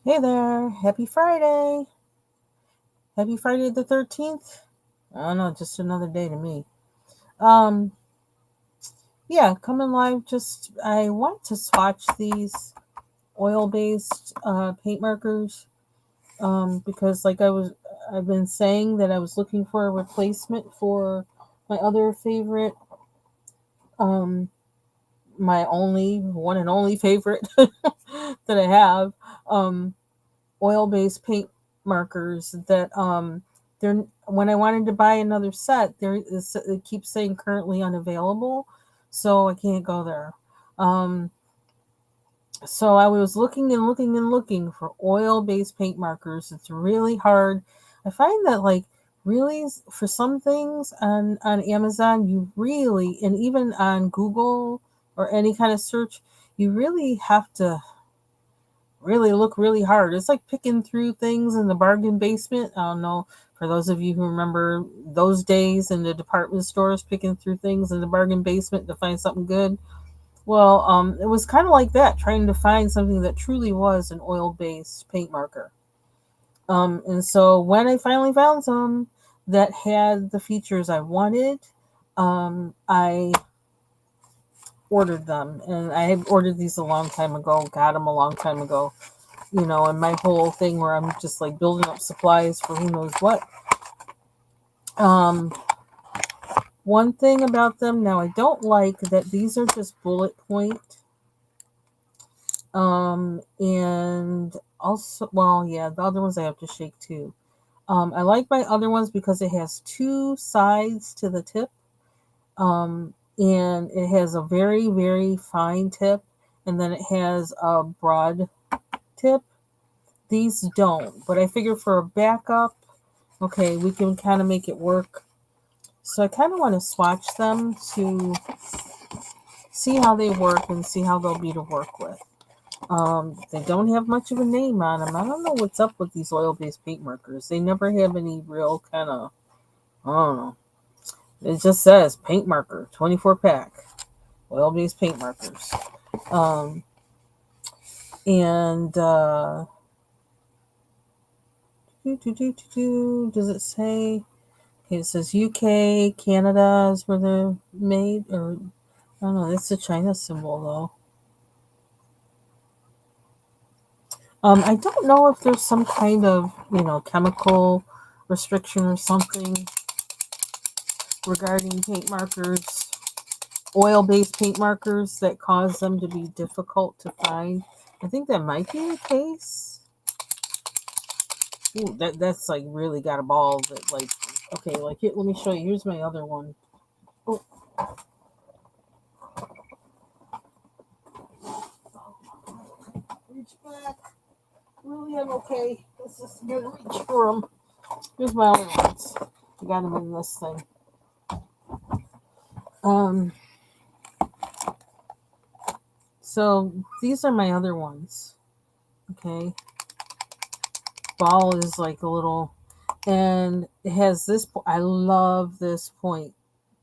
Hey there, happy Friday. Happy Friday the 13th. I don't know, just another day to me. Um, yeah, coming live. Just I want to swatch these oil-based paint markers because I've been saying that I was looking for a replacement for my other favorite, um, my only one and only favorite that I have. Um, Oil-based paint markers that they're when I wanted to buy another set, it keeps saying currently unavailable, so I can't go there. Um, so I was looking and looking and looking for oil-based paint markers. It's really hard. I find that really for some things on Amazon, you really and even on Google or any kind of search, you really have to really look really hard. It's like picking through things in the bargain basement. I don't know for those of you who remember those days in the department stores picking through things in the bargain basement to find something good. Well, it was kind of like that, trying to find something that truly was an oil-based paint marker. And so when I finally found some that had the features I wanted, I ordered them, and I had ordered these a long time ago. Got them a long time ago, and my whole thing where I'm just like building up supplies for who knows what. Um, One thing about them now, I don't like that these are just bullet point. And also, well, yeah, the other ones I have to shake too. I like my other ones because it has two sides to the tip. And it has a very, very fine tip, and then it has a broad tip. These don't, but I figure for a backup, okay, we can kind of make it work. So I kind of want to swatch them to see how they work and see how they'll be to work with. They don't have much of a name on them. I don't know what's up with these oil-based paint markers. They never have any real kind of, I don't know. It just says paint marker, 24 pack, oil-based paint markers. Um, and does it say? Okay, it says UK, Canada is where they're made, or I don't know. It's a China symbol though. I don't know if there's some kind of chemical restriction or something regarding paint markers, oil-based paint markers that cause them to be difficult to find. I think that might be the case. Ooh, that's like really got a ball. That like okay, like here, let me show you. Here's my other one. Oh, reach back. Really, I'm okay. Let's just get a reach for them. Here's my other ones. I got them in this thing. Um, so these are my other ones. Okay, ball is like a little, and it has this. I love this point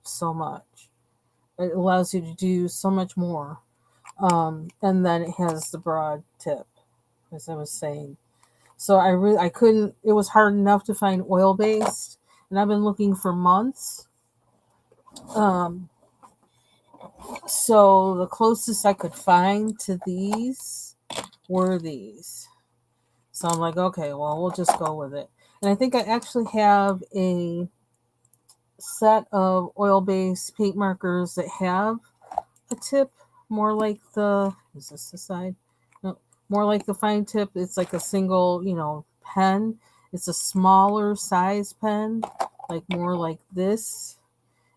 so much. It allows you to do so much more. And then it has the broad tip, as I was saying. So I couldn't. It was hard enough to find oil based, and I've been looking for months. Um, so the closest I could find to these were these. So I'm like, okay, well, we'll just go with it. And I think I actually have a set of oil-based paint markers that have a tip more like the, is this the side? No, more like the fine tip. It's like a single, pen. It's a smaller size pen, like more like this.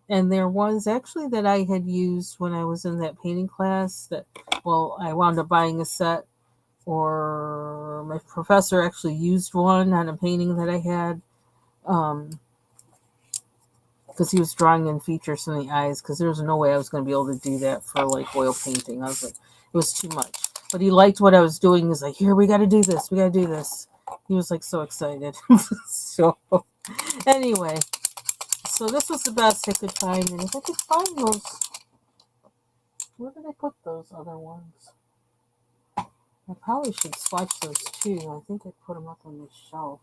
And there was actually that I had used when I was in that painting class that, well, I wound up buying a set, or my professor actually used one on a painting that I had. Because he was drawing in features in the eyes, because there was no way I was going to be able to do that for like oil painting. I was like, it was too much. But he liked what I was doing. He's like, here, we got to do this. We got to do this. He was like so excited. So anyway, so this was the best I could find. And if I could find those, where did I put those other ones? I probably should swatch those too. I think I put them up on the shelf.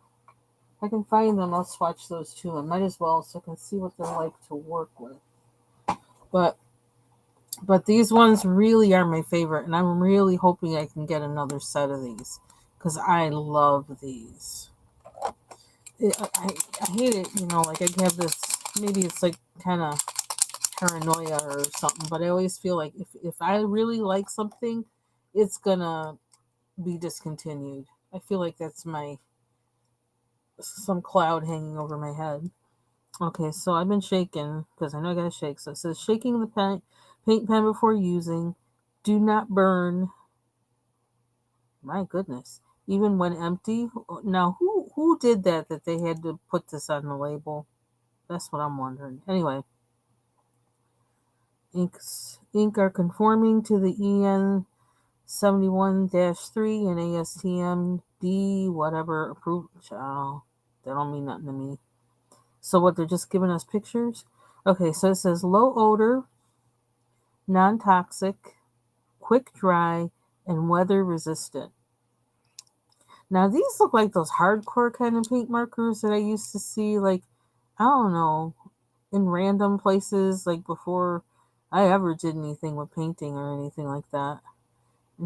If I can find them, I'll swatch those too. I might as well so I can see what they're like to work with. But these ones really are my favorite, and I'm really hoping I can get another set of these because I love these. I hate it, like I have this, maybe it's like kind of paranoia or something, but I always feel like if I really like something, it's gonna be discontinued. I feel like that's some cloud hanging over my head. Okay, so I've been shaking because I know I gotta shake. So it says shaking the paint pen before using. Do not burn. My goodness, even when empty. Now, who did that? That they had to put this on the label. That's what I'm wondering. Anyway, ink are conforming to the EN 71-3 and ASTM D whatever approved. Oh, that don't mean nothing to me. So what, they're just giving us pictures? Okay, so it says low odor, non-toxic, quick dry, and weather resistant. Now these look like those hardcore kind of paint markers that I used to see, like, I don't know, in random places, like before I ever did anything with painting or anything like that.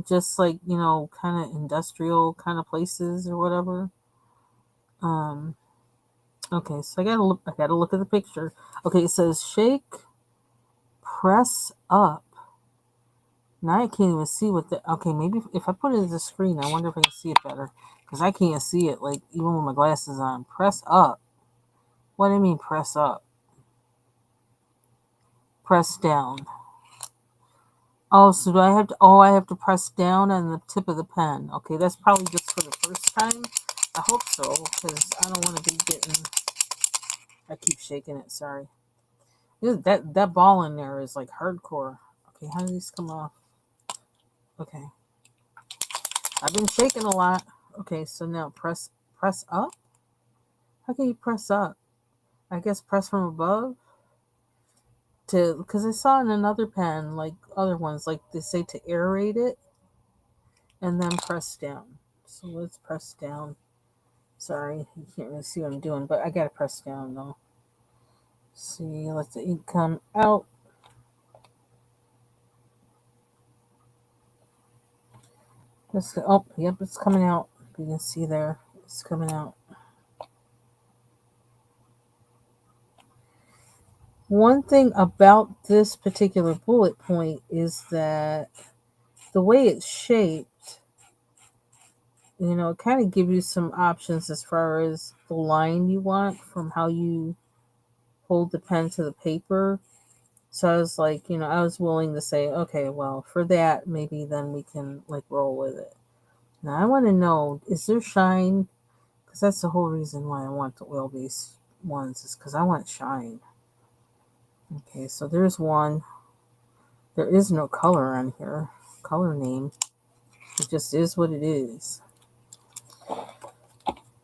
Just like, kind of industrial kind of places or whatever. Um, okay, so I gotta look at the picture. Okay, it says shake, press up. Now I can't even see what the. Okay, maybe if I put it as a screen, I wonder if I can see it better. Because I can't see it, like, even with my glasses on. Press up. What do you mean, press up? Press down. Oh, so do I have to. Oh, I have to press down on the tip of the pen. Okay, that's probably just for the first time. I hope so, because I don't want to be getting. I keep shaking it, sorry. That ball in there is like hardcore. Okay, how do these come off? Okay. I've been shaking a lot. Okay, so now press up. How can you press up? I guess press from above because I saw in another pen, like other ones, like they say to aerate it and then press down. So let's press down. Sorry, you can't really see what I'm doing, but I gotta press down though. See, let the ink come out. Yep, it's coming out. You can see there, it's coming out. One thing about this particular bullet point is that the way it's shaped, it kind of gives you some options as far as the line you want from how you hold the pen to the paper. So I was like, I was willing to say, okay, well, for that, maybe then we can like roll with it. Now I want to know, is there shine? Because that's the whole reason why I want the oil-based ones, is because I want shine. Okay, so there's one. There is no color on here, color name. It just is what it is.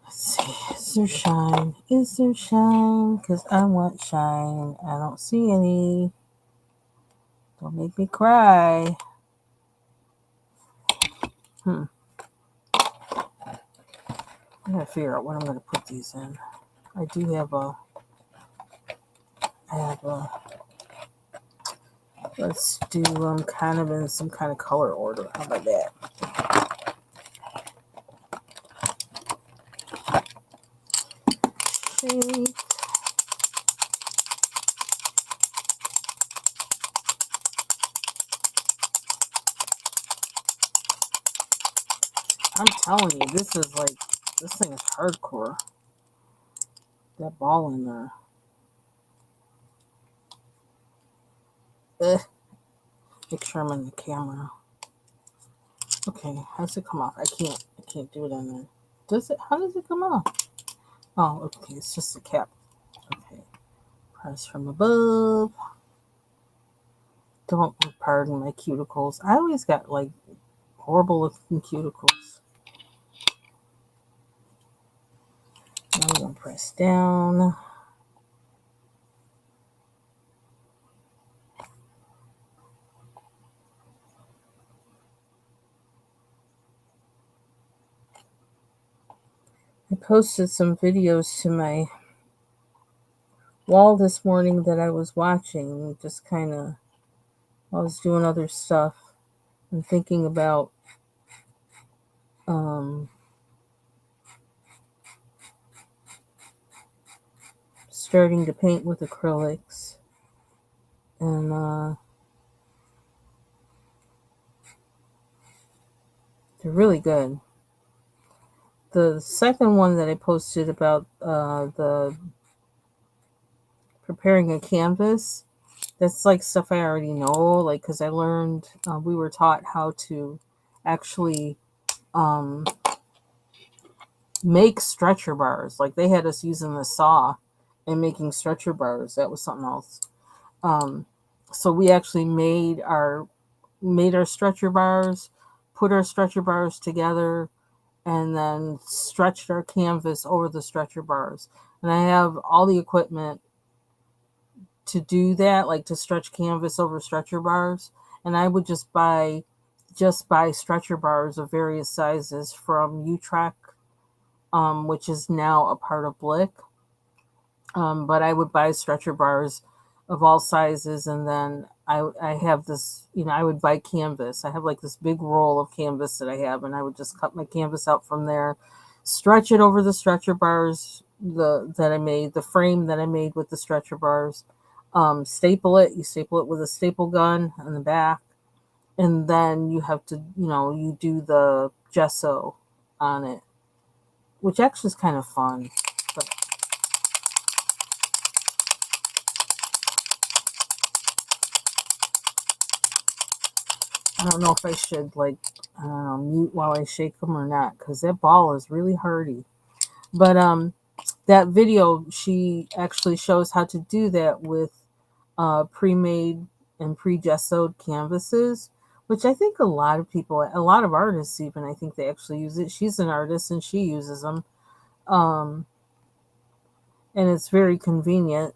Let's see, is there shine? Is there shine? Because I want shine. I don't see any. Don't make me cry. I gotta figure out what I'm gonna put these in. I do have let's do them kind of in some kind of color order. How about that? Okay. I'm telling you, this thing is hardcore. That ball in there. Ugh. Make sure I'm on the camera. Okay, how's it come off? I can't do it on there. Does it? How does it come off? Oh, okay, it's just a cap. Okay, press from above. Don't pardon my cuticles. I always got like horrible looking cuticles. Now I'm gonna press down. I posted some videos to my wall this morning that I was watching, just kind of, I was doing other stuff and thinking about um, starting to paint with acrylics. And they're really good. The second one that I posted about the preparing a canvas, that's like stuff I already know, like because I learned, we were taught how to actually um, make stretcher bars. Like they had us using the saw and making stretcher bars. That was something else. Um, so we actually made our stretcher bars, put our stretcher bars together, and then stretched our canvas over the stretcher bars. And I have all the equipment to do that, like to stretch canvas over stretcher bars. And I would just buy stretcher bars of various sizes from Utrecht, which is now a part of Blick. But I would buy stretcher bars of all sizes, and then I have this, I would buy canvas. I have like this big roll of canvas that I have, and I would just cut my canvas out from there, stretch it over the stretcher bars that I made, the frame that I made with the stretcher bars, staple it. You staple it with a staple gun on the back, and then you have to, you do the gesso on it, which actually is kind of fun. But I don't know if I should, like, I don't know, mute while I shake them or not, because that ball is really hardy. But that video, she actually shows how to do that with pre-made and pre-gessoed canvases, which I think a lot of people, a lot of artists even, I think they actually use it. She's an artist and she uses them. Um, and it's very convenient.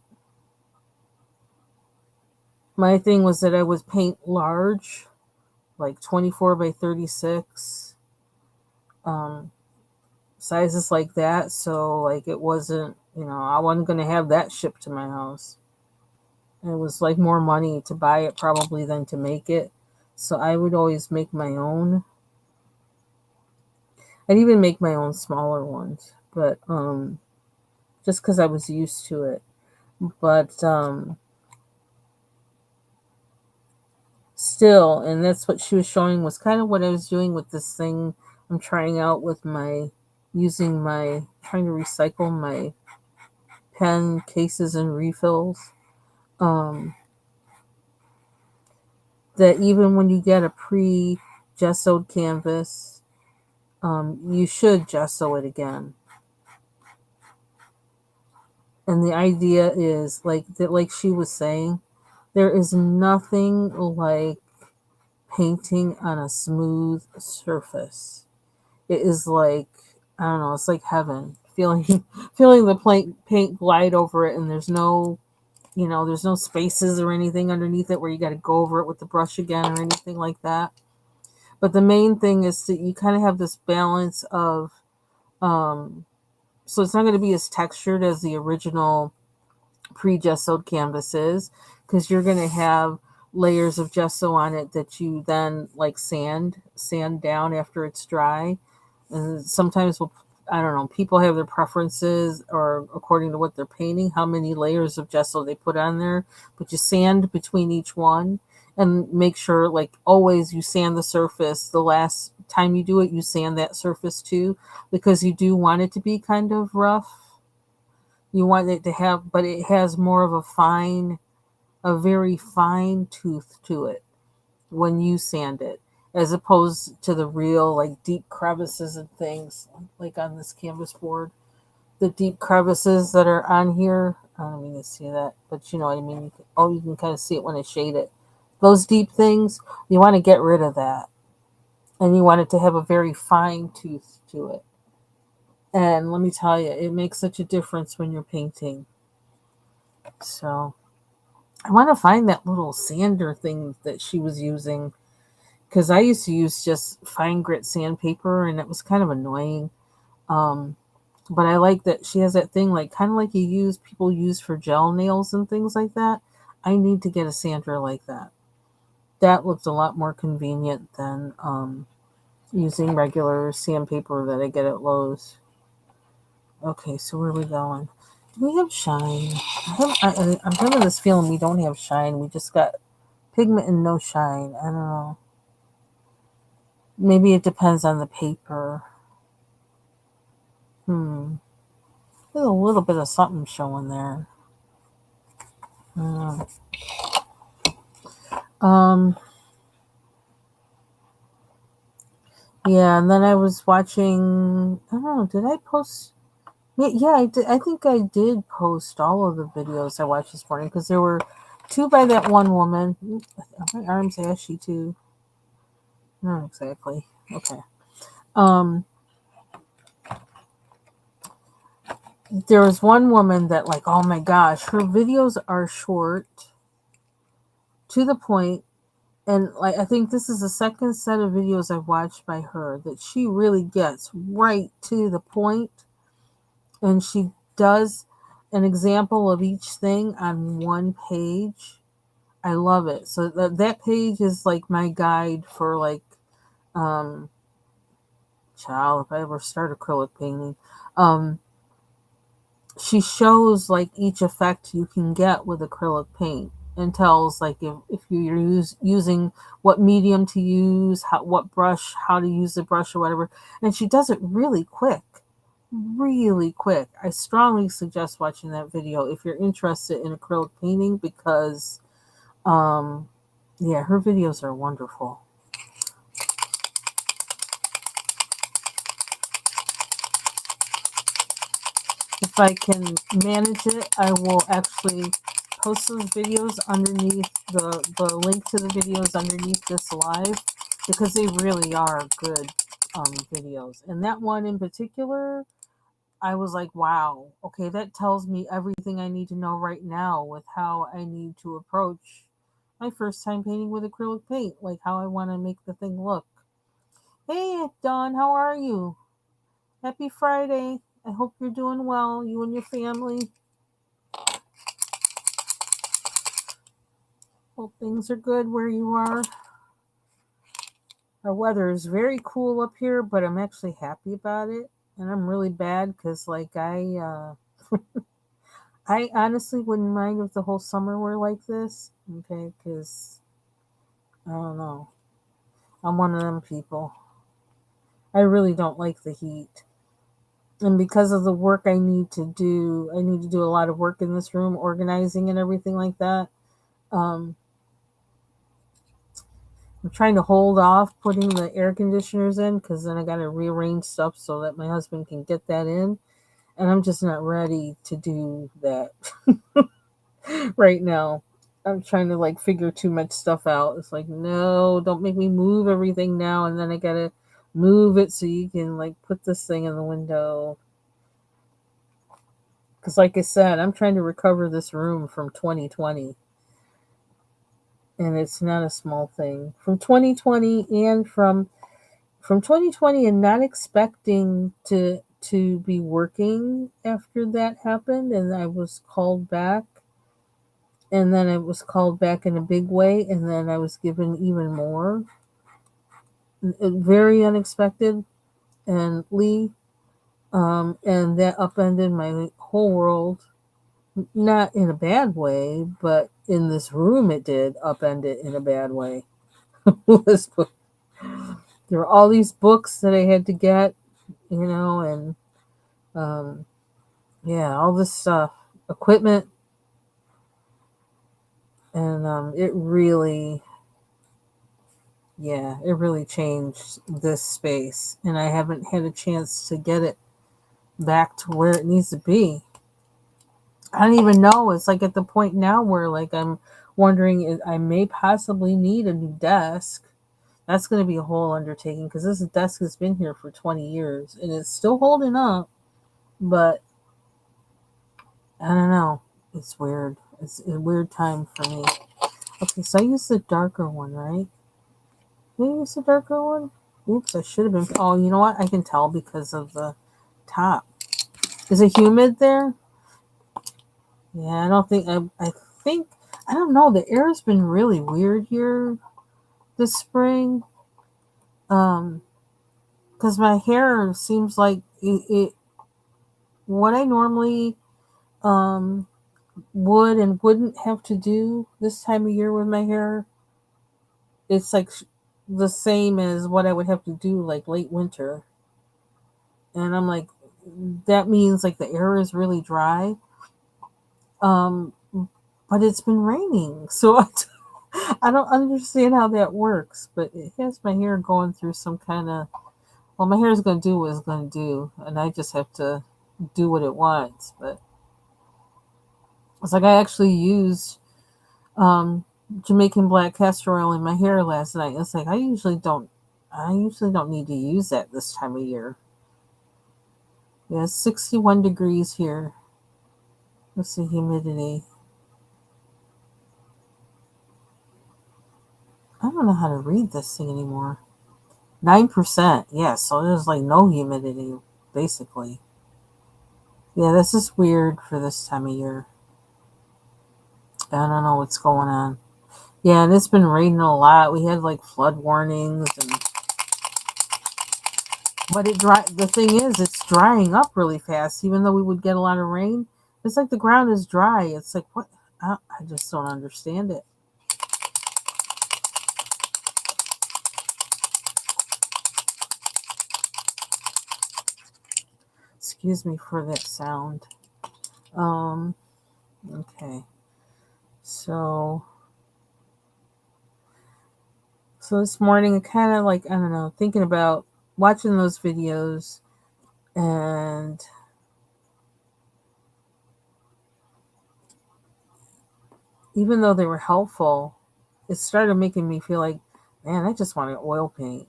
My thing was that I would paint large, like 24 by 36, um, sizes like that. So, like, it wasn't, I wasn't going to have that shipped to my house. And it was like more money to buy it probably than to make it. So I would always make my own. I'd even make my own smaller ones, but just because I was used to it. But still, and that's what she was showing, was kind of what I was doing with this thing I'm trying out with trying to recycle my pen cases and refills. Um, that even when you get a pre-gessoed canvas, you should gesso it again. And the idea is like that, like she was saying, there is nothing like painting on a smooth surface. It is like, I don't know, it's like heaven. Feeling feeling the paint glide over it, and there's no spaces or anything underneath it where you got to go over it with the brush again or anything like that. But the main thing is that you kind of have this balance of, so it's not going to be as textured as the original pre-gessoed canvas is, because you're going to have layers of gesso on it that you then like sand down after it's dry. And sometimes I don't know, people have their preferences or according to what they're painting, how many layers of gesso they put on there, but you sand between each one and make sure, like always, you sand the surface. The last time you do it, you sand that surface too, because you do want it to be kind of rough. You want it to have, but it has more of a very fine tooth to it when you sand it, as opposed to the real like deep crevices and things like on this canvas board. The deep crevices that are on here, I don't mean to see that, but you know what I mean. You can kind of see it when I shade it. Those deep things, you want to get rid of that, and you want it to have a very fine tooth to it. And let me tell you, it makes such a difference when you're painting. So I want to find that little sander thing that she was using, because I used to use just fine grit sandpaper, and it was kind of annoying. Um, But I like that she has that thing, like kind of like people use for gel nails and things like that. I need to get a sander like that. That looks a lot more convenient than using regular sandpaper that I get at Lowe's. Okay, so where are we going? Do we have shine? I'm having this feeling we don't have shine. We just got pigment and no shine. I don't know. Maybe it depends on the paper. There's a little bit of something showing there. Um, yeah, and then I was watching. I don't know. Did I post? Yeah, I did. I think I did post all of the videos I watched this morning because there were two by that one woman. Are my arms ashy too? Not exactly. Okay. Um, there was one woman that, like, oh my gosh, her videos are short, to the point, and like I think this is the second set of videos I've watched by her that she really gets right to the point, and she does an example of each thing on one page. I love it. So that page is like my guide for like um child if I ever start acrylic painting. She shows like each effect you can get with acrylic paint and tells like if you're using what medium to use, what brush, how to use the brush or whatever. And she does it really quick. Really quick. I strongly suggest watching that video if you're interested in acrylic painting because yeah, her videos are wonderful. If I can manage it, I will actually post those videos underneath the link to the videos underneath this live because they really are good videos. And that one in particular, I was like, wow, okay, that tells me everything I need to know right now with how I need to approach my first time painting with acrylic paint, like how I want to make the thing look. Hey, Dawn, how are you? Happy Friday. I hope you're doing well, you and your family. Hope things are good where you are. Our weather is very cool up here, but I'm actually happy about it. And I'm really bad because, like, I honestly wouldn't mind if the whole summer were like this. Okay, because I don't know. I'm one of them people. I really don't like the heat. And because of the work I need to do a lot of work in this room, organizing and everything like that. Um, I'm trying to hold off putting the air conditioners in because then I got to rearrange stuff so that my husband can get that in. And I'm just not ready to do that right now. I'm trying to like figure too much stuff out. It's like, no, don't make me move everything now. And then I got to move it so you can like put this thing in the window. Because, like I said, I'm trying to recover this room from 2020. And it's not a small thing. From 2020 and from 2020 and not expecting to be working after that happened, and I was called back, and then I was called back in a big way, and then I was given even more. Very unexpected and and that upended my whole world. Not in a bad way, but in this room it did upend it in a bad way. There were all these books that I had to get, and um, yeah, all this stuff, equipment, and it really changed this space, and I haven't had a chance to get it back to where it needs to be. I don't even know. It's like at the point now where like I'm wondering if I may possibly need a new desk. That's going to be a whole undertaking because this desk has been here for 20 years and it's still holding up, but I don't know. It's weird. It's a weird time for me. Okay, so I used the darker one, right? Did I use the darker one? Oops, I should have been. Oh, you know what? I can tell because of the top. Is it humid there? Yeah, I don't think I think I don't know. The air has been really weird here this spring. Um, because my hair seems like it what I normally um would and wouldn't have to do this time of year with my hair. It's like the same as what I would have to do like late winter, and I'm like, that means like the air is really dry. Um, but it's been raining, so I don't understand how that works. But it has my hair going through some kind of, well, my hair is going to do what it's going to do, and I just have to do what it wants. But it's like I actually used um, Jamaican black castor oil in my hair last night. It's like I usually don't need to use that this time of year. Yeah, it's 61 degrees here. What's the humidity? I don't know how to read this thing anymore. 9%. Yeah, so there's like no humidity, basically. Yeah, this is weird for this time of year. I don't know what's going on. Yeah, and it's been raining a lot. We had like flood warnings, and but the thing is, it's drying up really fast. Even though we would get a lot of rain, it's like the ground is dry. It's like what? I just don't understand it. Excuse me for that sound. Um. Okay. So this morning, I kind of like, I don't know, thinking about watching those videos, and even though they were helpful, it started making me feel like, man, I just want to oil paint.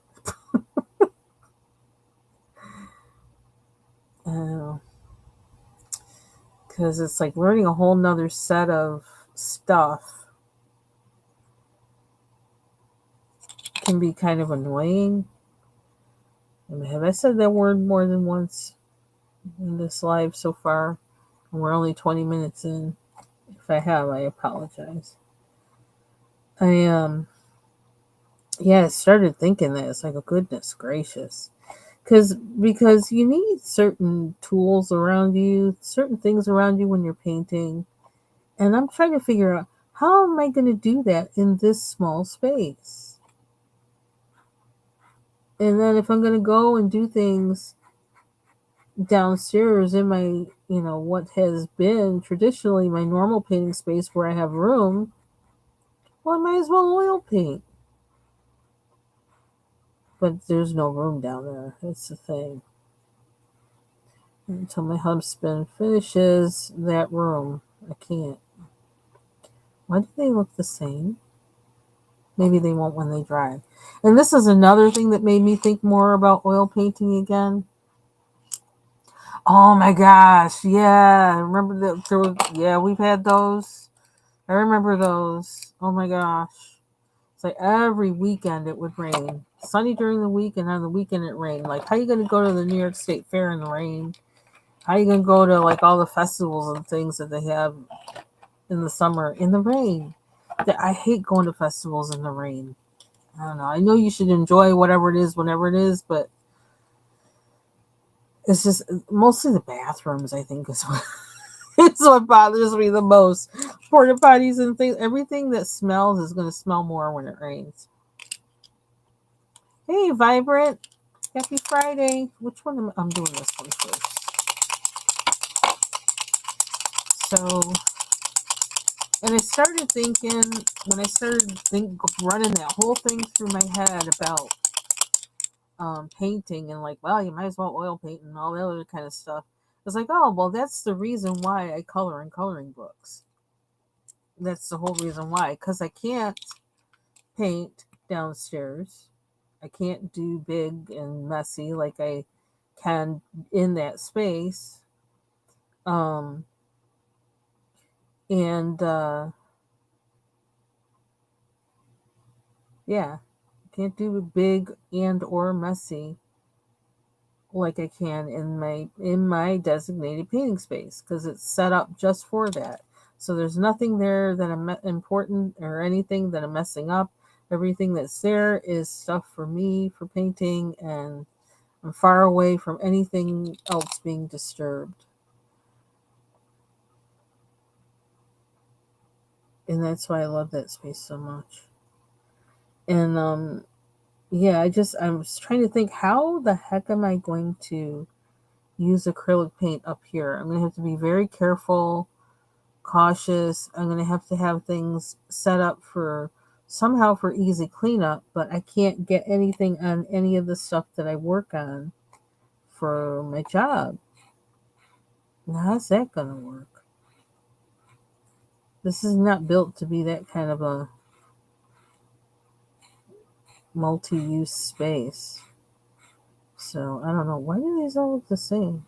Because it's like learning a whole nother set of stuff can be kind of annoying. Have I said that word more than once in this live so far? And we're only 20 minutes in. If I have, I apologize. I yeah, I started thinking that it's like, oh, goodness gracious, because you need certain tools around you, certain things around you when you're painting, and I'm trying to figure out how am I going to do that in this small space, and then if I'm going to go and do things downstairs in my, what has been traditionally my normal painting space where I have room, well, I might as well oil paint. But there's no room down there. That's the thing. Until my husband finishes that room, I can't. Why do they look the same? Maybe they won't when they dry. And this is another thing that made me think more about oil painting again. Oh my gosh, yeah. I remember that there was, yeah, we've had those. I remember those. Oh my gosh. It's like every weekend it would rain. Sunny during the week, and on the weekend it rained. Like, how are you going to go to the New York State Fair in the rain? How are you going to go to like all the festivals and things that they have in the summer in the rain? I hate going to festivals in the rain. I don't know. I know you should enjoy whatever it is whenever it is, but it's just mostly the bathrooms, I think, is what, it's what bothers me the most. Porta potties and things, everything that smells is going to smell more when it rains. Hey, Vibrant. Happy Friday. Which one I'm doing this one first. So, and I started thinking, when I started running that whole thing through my head about painting, and like, well, you might as well oil paint and all that other kind of stuff. I was like, oh, well, that's the reason why I color in coloring books. That's the whole reason why, because I can't paint downstairs. I can't do big and messy like I can in that space. Um, and yeah, can't do big and or messy like I can in my designated painting space, because it's set up just for that. So there's nothing there that I'm important or anything that I'm messing up. Everything that's there is stuff for me for painting, and I'm far away from anything else being disturbed. And that's why I love that space so much. And yeah, I was trying to think, how the heck am I going to use acrylic paint up here? I'm going to have to be very careful, cautious. I'm going to have things set up for somehow for easy cleanup, but I can't get anything on any of the stuff that I work on for my job. Now, how's that going to work? This is not built to be that kind of a multi-use space. So I don't know. Why do these all look the same?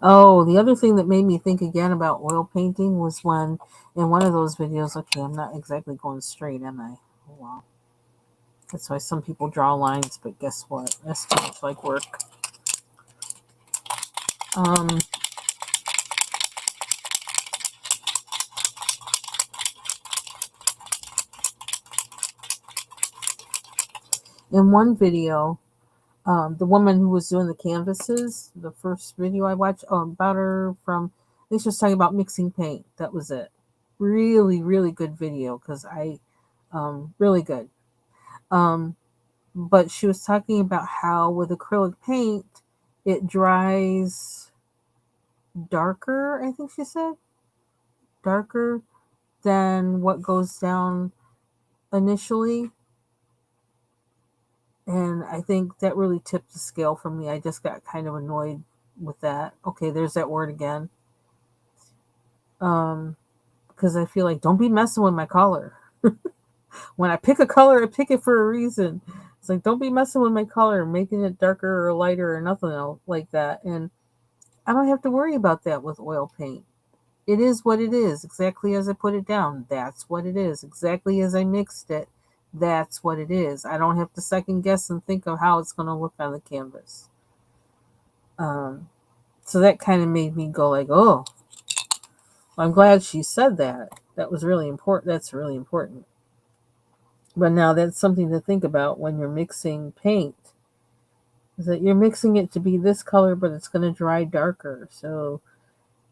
Oh, the other thing that made me think again about oil painting was when in one of those videos, okay, I'm not exactly going straight, am I? Oh, wow. That's why some people draw lines, but guess what? That's too much like work. Um, in one video, the woman who was doing the canvases, the first video I watched about her from, I think she was talking about mixing paint. That was it. Really, really good video because really good. Um, but she was talking about how with acrylic paint, it dries darker, I think she said, darker than what goes down initially. And I think that really tipped the scale for me. I just got kind of annoyed with that. Okay, there's that word again. Because I feel like, don't be messing with my color. When I pick a color, I pick it for a reason. It's like, don't be messing with my color, making it darker or lighter or nothing else like that. And I don't have to worry about that with oil paint. It is what it is, exactly as I put it down. That's what it is, exactly as I mixed it. That's what it is. I don't have to second guess and think of how it's going to look on the canvas. So that kind of made me go like, oh, I'm glad she said that. That was really important. That's really important. But now that's something to think about when you're mixing paint, is that you're mixing it to be this color, but it's going to dry darker. So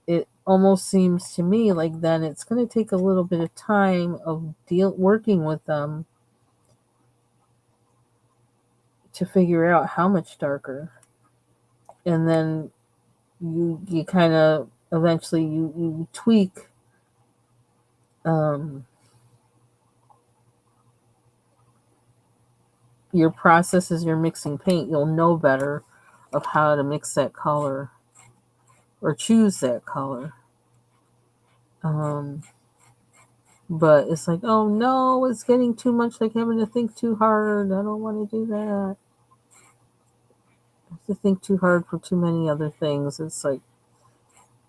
it almost seems to me like then it's going to take a little bit of time of working with them to figure out how much darker. And then you kind of eventually you tweak um, your process as you're mixing paint. You'll know better of how to mix that color or choose that color. Um, but it's like, oh no, it's getting too much like having to think too hard. I don't want to do that. I have to think too hard for too many other things. It's like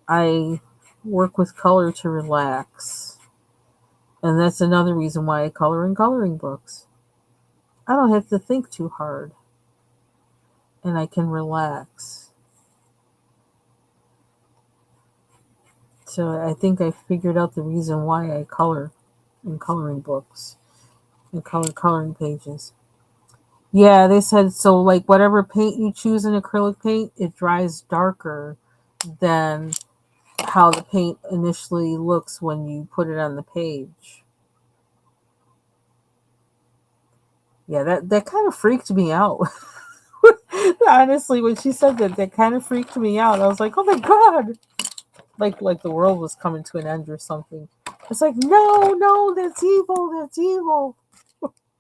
I work with color to relax. And that's another reason why I color in coloring books. I don't have to think too hard and I can relax. So I think I figured out the reason why I color in coloring books and coloring pages. Yeah, they said so like whatever paint you choose in acrylic paint, it dries darker than how the paint initially looks when you put it on the page. Yeah, that kind of freaked me out. Honestly, when she said that, that kind of freaked me out. I was like, "Oh my god!" Like the world was coming to an end or something. It's like, no, no, that's evil. That's evil.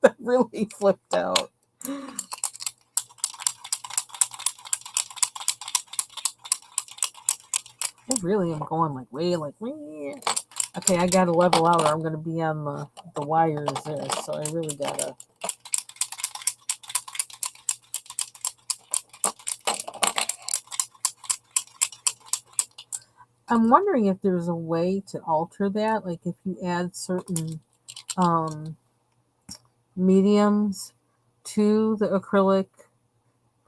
That really flipped out. I really am going like way like. Wee. Okay, I gotta level out, or I'm gonna be on the wires there. So I really gotta. I'm wondering if there's a way to alter that, like if you add certain um, mediums to the acrylic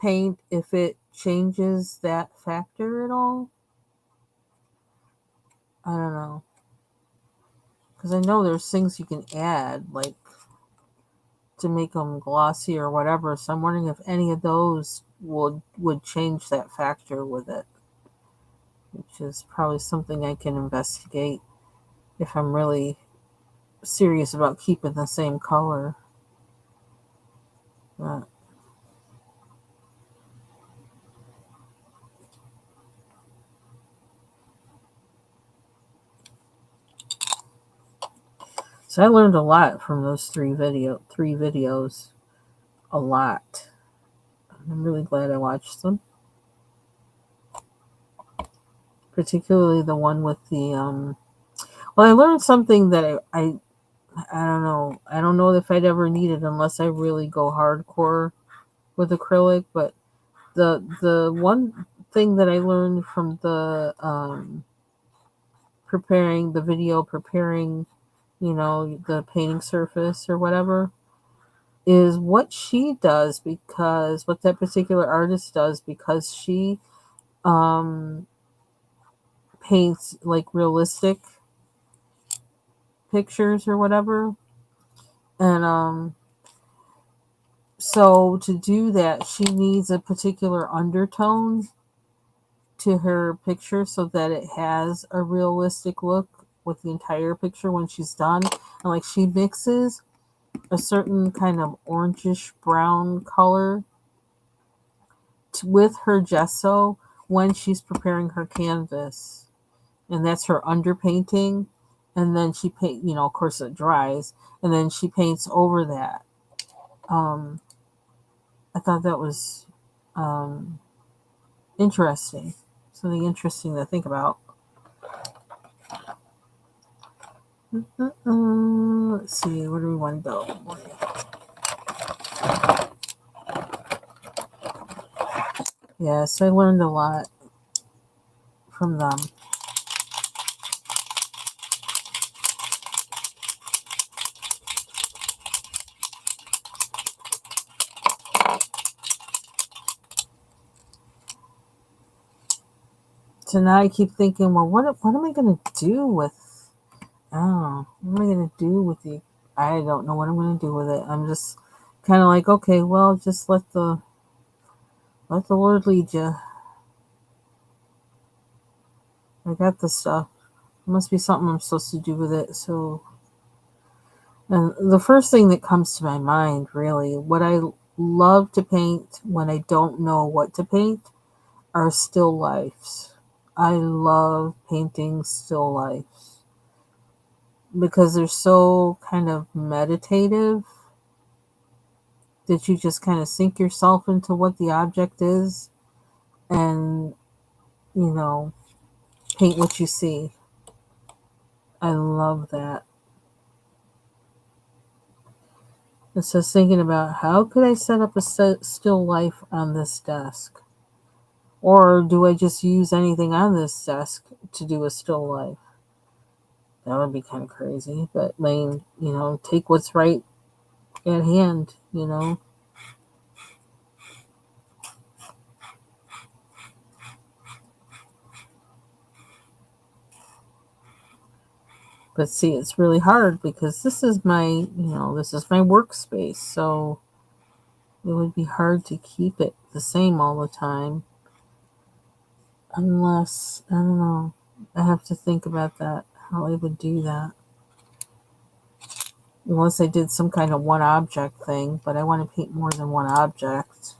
paint, if it changes that factor at all. I don't know. Because I know there's things you can add, like to make them glossy or whatever. So I'm wondering if any of those would change that factor with it, which is probably something I can investigate if I'm really serious about keeping the same color. But, so I learned a lot from those three videos. A lot. I'm really glad I watched them. Particularly the one with the well, I learned something that I don't know. I don't know if I'd ever need it unless I really go hardcore with acrylic, but the one thing that I learned from the preparing, the painting surface or whatever, is what she does, because what that particular artist does, because she um paints like realistic pictures or whatever. And so to do that, she needs a particular undertone to her picture so that it has a realistic look with the entire picture when she's done. And like she mixes a certain kind of orangish brown color with her gesso when she's preparing her canvas. And that's her underpainting. And then she paint, of course it dries, and then she paints over that. Um, I thought that was um, interesting. Something interesting to think about. Let's see, where do we want to go? Yes, I learned a lot from them. So now I keep thinking, well, what am I going to do with? Oh, what am I going to do with the? I don't know what I'm going to do with it. I'm just kind of like, okay, well, just let the Lord lead you. I got the stuff. There must be something I'm supposed to do with it. So, and the first thing that comes to my mind, really, what I love to paint when I don't know what to paint, are still lifes. I love painting still lifes because they're so kind of meditative that you just kind of sink yourself into what the object is and, you know, paint what you see. I love that. It's just thinking about how could I set up a still life on this desk? Or do I just use anything on this desk to do a still life? That would be kind of crazy. But, I mean, take what's right at hand. But see, it's really hard because this is my workspace. So it would be hard to keep it the same all the time. Unless, I don't know, I have to think about that, how I would do that. Unless I did some kind of one object thing, but I want to paint more than one object.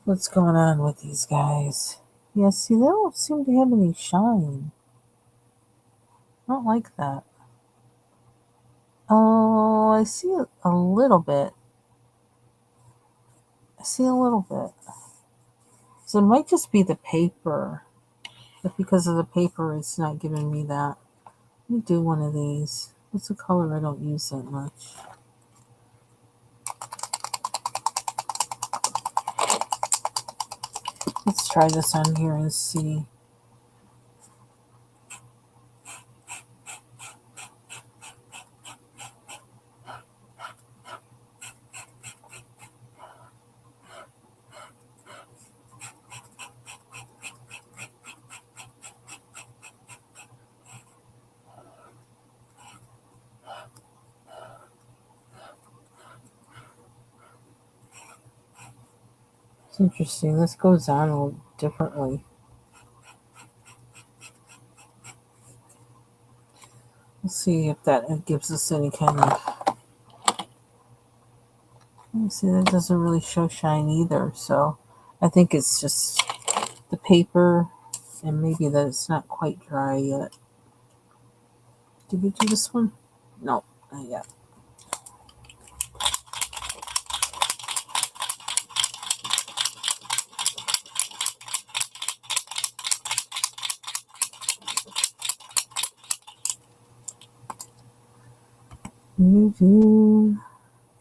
What's going on with these guys? Yeah, see, they don't seem to have any shine. I don't like that. Oh, I see a little bit. I see a little bit. So it might just be the paper. But because of the paper, it's not giving me that. me do one of these. What's a color I don't use that much? Let's try this on here and see. It's interesting. This goes on a little differently. Let's see if that gives us any kind of... Let me see, that doesn't really show shine either. So I think it's just the paper and maybe that it's not quite dry yet. Did we do this one? No, not yet.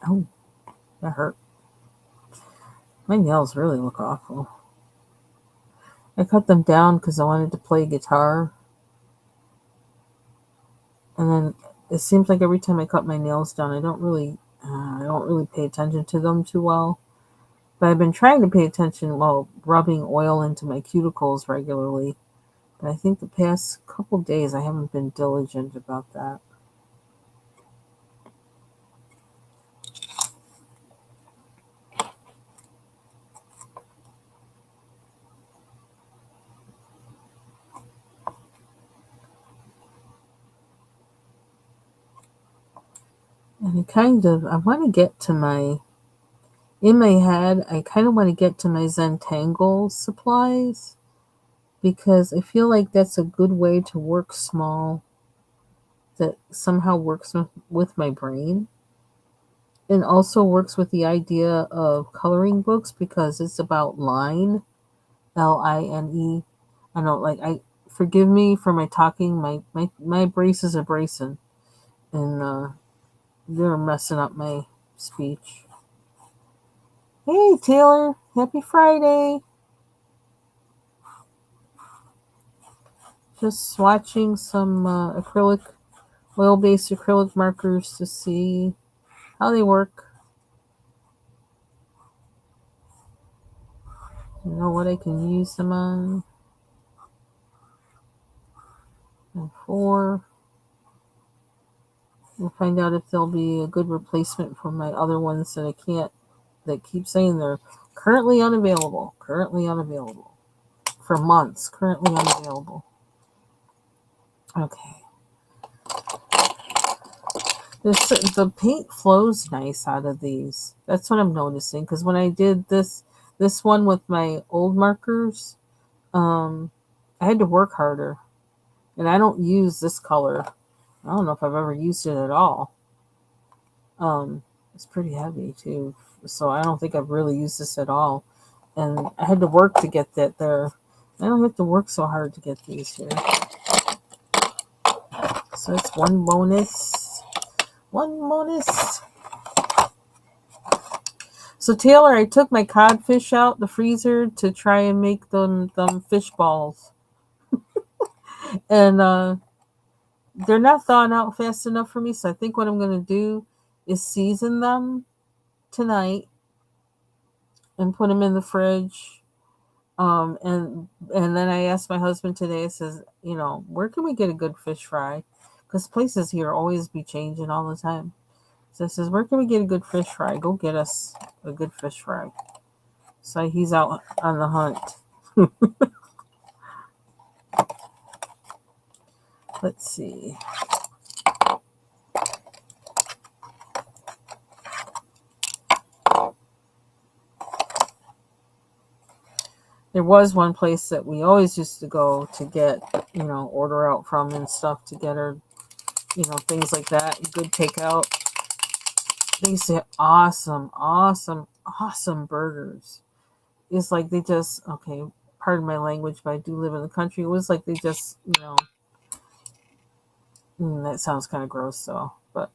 Oh, that hurt. My nails really look awful. I cut them down because I wanted to play guitar. And then it seems like every time I cut my nails down, I don't really pay attention to them too well. But I've been trying to pay attention while rubbing oil into my cuticles regularly. But I think the past couple days I haven't been diligent about that. And I want to get to in my head, I kind of want to get to my Zentangle supplies because I feel like that's a good way to work small that somehow works with my brain and also works with the idea of coloring books because it's about line, Line. I know, forgive me for my talking. My braces are bracing and they're messing up my speech. Hey, Taylor, happy Friday. Just swatching some oil-based acrylic markers to see how they work. You know what I can use them on. And 4. We'll find out if they'll be a good replacement for my other ones that keep saying they're currently unavailable for months, currently unavailable. Okay. The paint flows nice out of these. That's what I'm noticing because when I did this one with my old markers, I had to work harder, and I don't use this color. I don't know if I've ever used it at all. It's pretty heavy too, so I don't think I've really used this at all. And I had to work to get that there. I don't have to work so hard to get these here. So it's one bonus. One bonus. So Taylor, I took my codfish out the freezer to try and make them fish balls. And they're not thawing out fast enough for me, so I think what I'm going to do is season them tonight and put them in the fridge. And then I asked my husband today, I says, where can we get a good fish fry? Because places here always be changing all the time. So I says, where can we get a good fish fry? Go get us a good fish fry. So he's out on the hunt. Let's see. There was one place that we always used to go to get, order out from and stuff to get her, things like that. Good takeout. They used to have awesome burgers. It's like they just, okay, pardon my language, but I do live in the country. It was like they just, That sounds kind of gross, though. But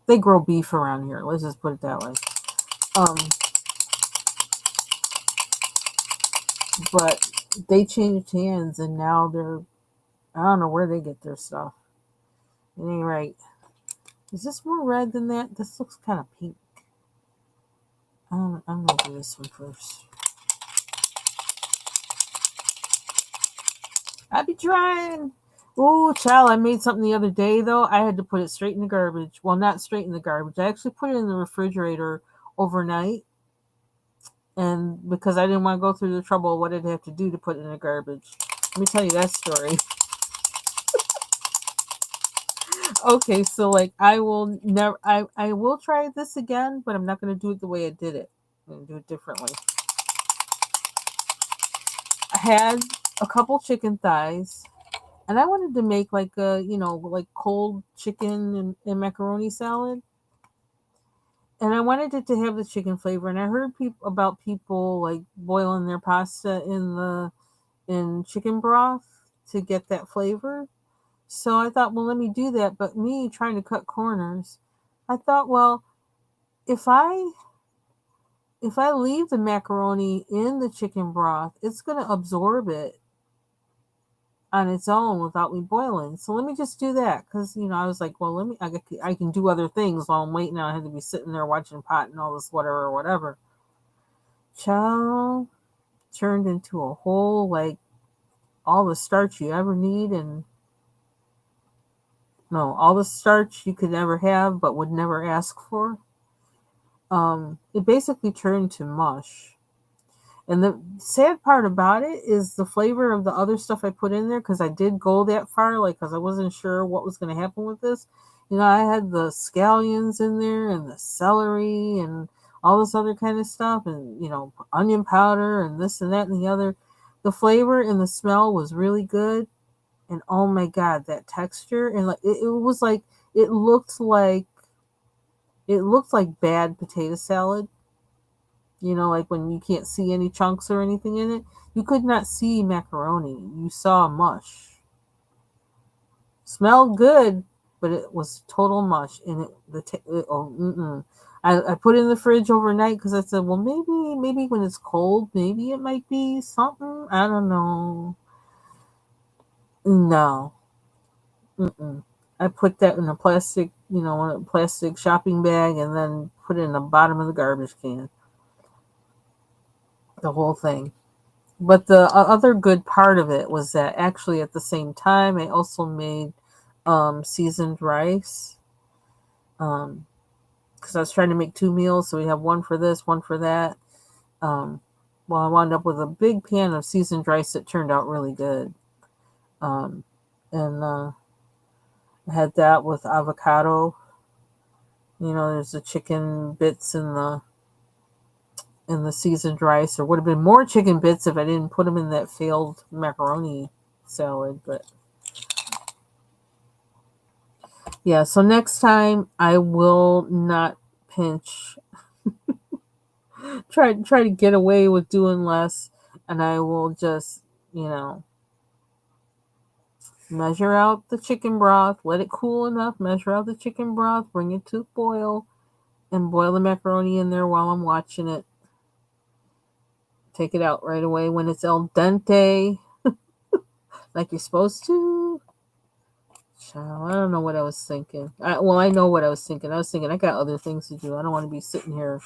they grow beef around here. Let's just put it that way. Um, but they changed hands, and now they're, I don't know where they get their stuff. It ain't right. Is this more red than that? This looks kind of pink. I'm going to do this one first. I be trying. Ooh, child, I made something the other day, though. I had to put it straight in the garbage. Well, not straight in the garbage. I actually put it in the refrigerator overnight. And because I didn't want to go through the trouble of what I'd have to do to put it in the garbage. Let me tell you that story. Okay, so like I will never I will try this again, but I'm not gonna do it the way I did it. I'm gonna do it differently. I had a couple chicken thighs and I wanted to make like a, like cold chicken and macaroni salad. And I wanted it to have the chicken flavor. And I heard about people like boiling their pasta in chicken broth to get that flavor. So I thought, well, let me do that. But me trying to cut corners, I thought, well, if I leave the macaroni in the chicken broth, it's going to absorb it on its own without me boiling. So let me just do that because I was like, well, I can do other things while I'm waiting. I had to be sitting there watching pot and all this whatever. Chow turned into a whole like all the starch you ever need and no, all the starch you could ever have but would never ask for. It basically turned to mush. And the sad part about it is the flavor of the other stuff I put in there, because I did go that far, like, because I wasn't sure what was going to happen with this. I had the scallions in there and the celery and all this other kind of stuff and, onion powder and this and that and the other. The flavor and the smell was really good. And oh my God, that texture and like it was like it looked like bad potato salad. Like when you can't see any chunks or anything in it. You could not see macaroni. You saw mush. Smelled good, but it was total mush. And I put it in the fridge overnight because I said, well, maybe when it's cold, maybe it might be something. I don't know. No. Mm-mm. I put that in a plastic, shopping bag and then put it in the bottom of the garbage can. The whole thing. But the other good part of it was that actually at the same time, I also made seasoned rice. Because I was trying to make 2 meals. So we have one for this, one for that. Well, I wound up with a big pan of seasoned rice that turned out really good. And I had that with avocado. There's the chicken bits in the seasoned rice. There would have been more chicken bits if I didn't put them in that failed macaroni salad. But yeah, so next time I will not pinch. try to get away with doing less, and I will just measure out the chicken broth, let it cool enough, measure out the chicken broth, bring it to a boil, and boil the macaroni in there while I'm watching it. Take it out right away when it's al dente, like you're supposed to. Child, I don't know what I was thinking. I know what I was thinking. I was thinking I got other things to do. I don't want to be sitting here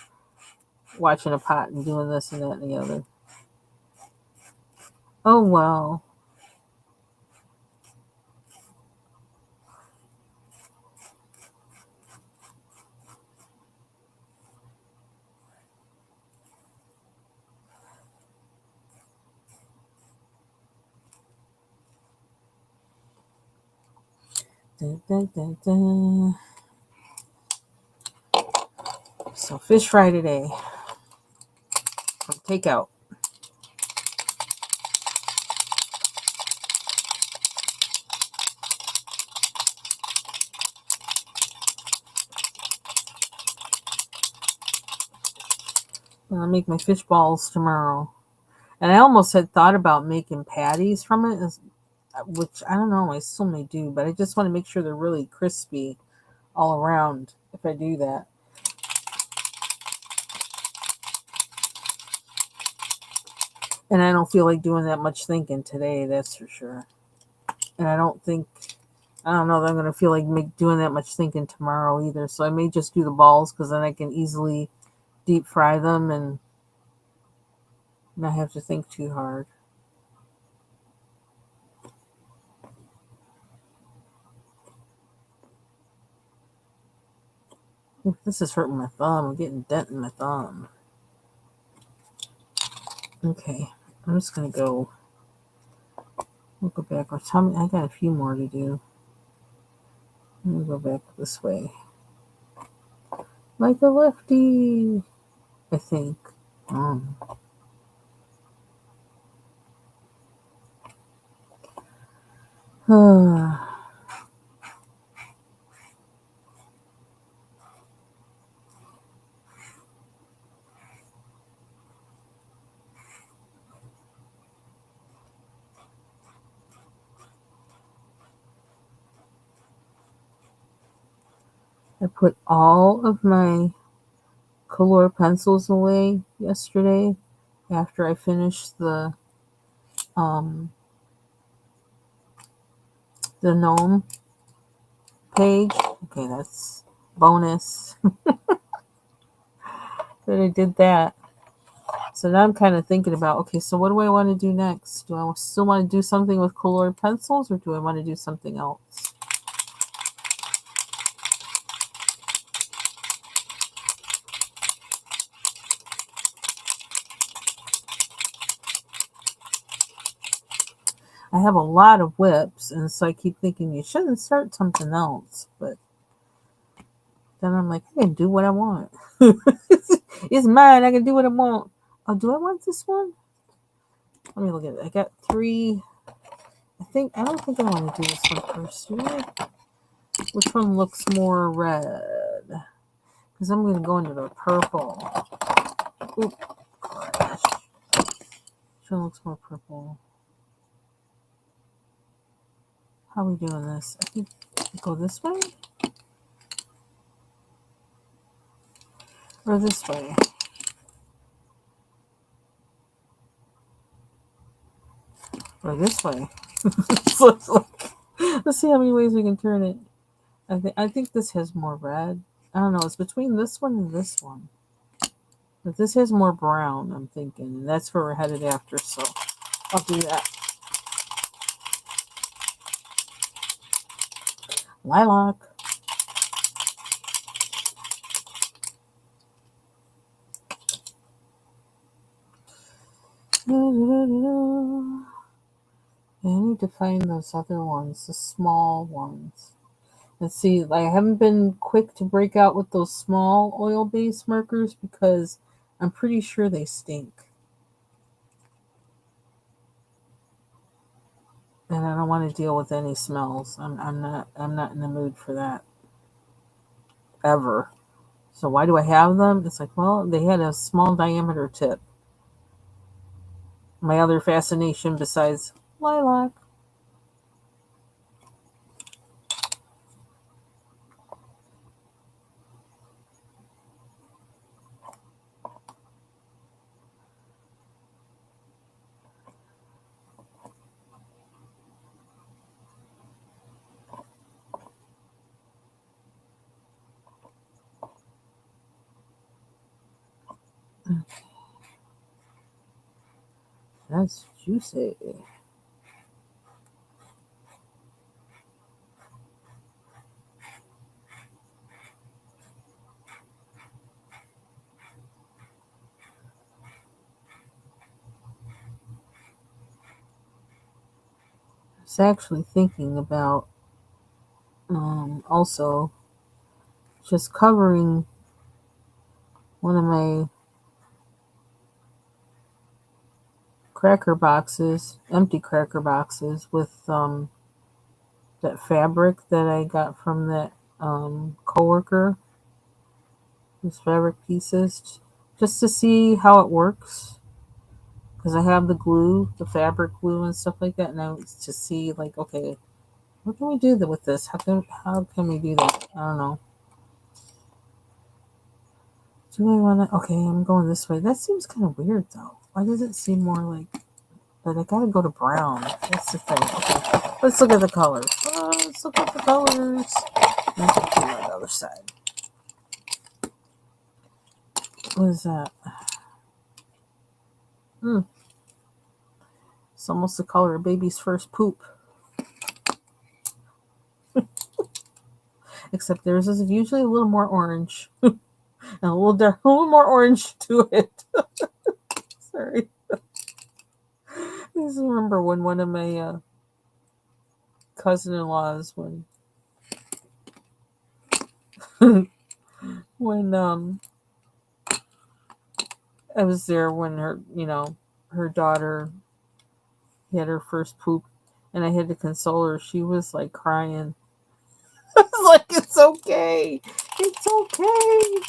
watching a pot and doing this and that and the other. Oh, well. Dun, dun, dun, dun. So fish fry today from takeout. I'll make my fish balls tomorrow. And I almost had thought about making patties from it. which I don't know, I still may do, but I just want to make sure they're really crispy all around if I do that. And I don't feel like doing that much thinking today, that's for sure. And I don't know that I'm going to feel like doing that much thinking tomorrow either. So I may just do the balls because then I can easily deep fry them and not have to think too hard. Ooh, this is hurting my thumb. I'm getting a dent in my thumb. Okay, I'm just going to go. We'll go backwards. I got a few more to do. Let me go back this way. Like a lefty, I think. Um, I put all of my color pencils away yesterday after I finished um the gnome page. Okay, that's bonus that I did that. So now I'm kind of thinking about, okay, so what do I want to do next? Do I still want to do something with colored pencils or do I want to do something else? I have a lot of whips, and so I keep thinking you shouldn't start something else. But then I'm like, I can do what I want. It's mine. I can do what I want. Oh, do I want this one? Let me look at it. I got 3. I don't think I want to do this one first. Do I? Which one looks more red? Because I'm going to go into the purple. Oop, gosh. Which one looks more purple? How are we doing this? I think go this way? Or this way? Or this way? Let's see how many ways we can turn it. I think this has more red. I don't know. It's between this one and this one. But this has more brown, I'm thinking. And that's where we're headed after. So I'll do that. Lilac. I need to find those other ones, the small ones. Let's see, I haven't been quick to break out with those small oil-based markers because I'm pretty sure they stink. And I don't want to deal with any smells. I'm not in the mood for that ever. So why do I have them? It's like, well, they had a small diameter tip. My other fascination besides lilac. That's juicy. I was actually thinking about also just covering one of my cracker boxes, empty cracker boxes, with that fabric that I got from that coworker. These fabric pieces, just to see how it works. because I have the glue, the fabric glue and stuff like that, and I was to see like, okay, what can we do with this? How can we do that? I don't know. Do I want to? Okay, I'm going this way. That seems kind of weird though. Why does it seem more like? But I gotta go to brown. That's the thing. Okay, let's look at the colors. Let's look at the colors. Let's look on the other side. What is that? It's almost the color of baby's first poop. Except theirs is usually a little more orange. And a little more orange to it. Sorry. I just remember when one of my cousin-in-laws, when I was there when her daughter had her first poop, and I had to console her. She was like crying. I was like, it's okay. It's okay.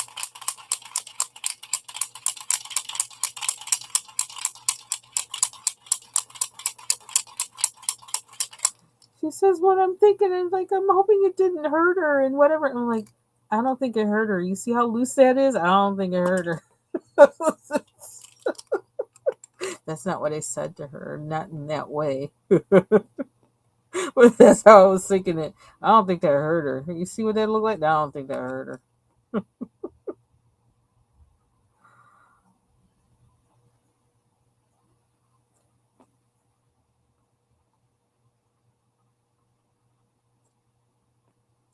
She says what I'm thinking, and like, I'm hoping it didn't hurt her and whatever. I'm like, I don't think it hurt her. You see how loose that is? I don't think it hurt her. That's not what I said to her. Not in that way. But that's how I was thinking it. I don't think that hurt her. You see what that looked like? I don't think that hurt her.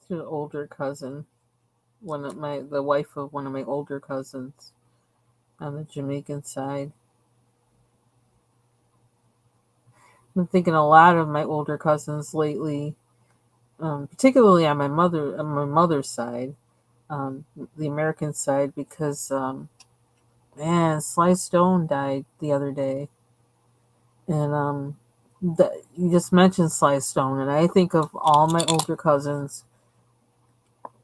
To an older cousin, the wife of one of my older cousins on the Jamaican side. I've been thinking a lot of my older cousins lately, particularly on my mother's side, the American side, because man, Sly Stone died the other day, and you just mentioned Sly Stone, and I think of all my older cousins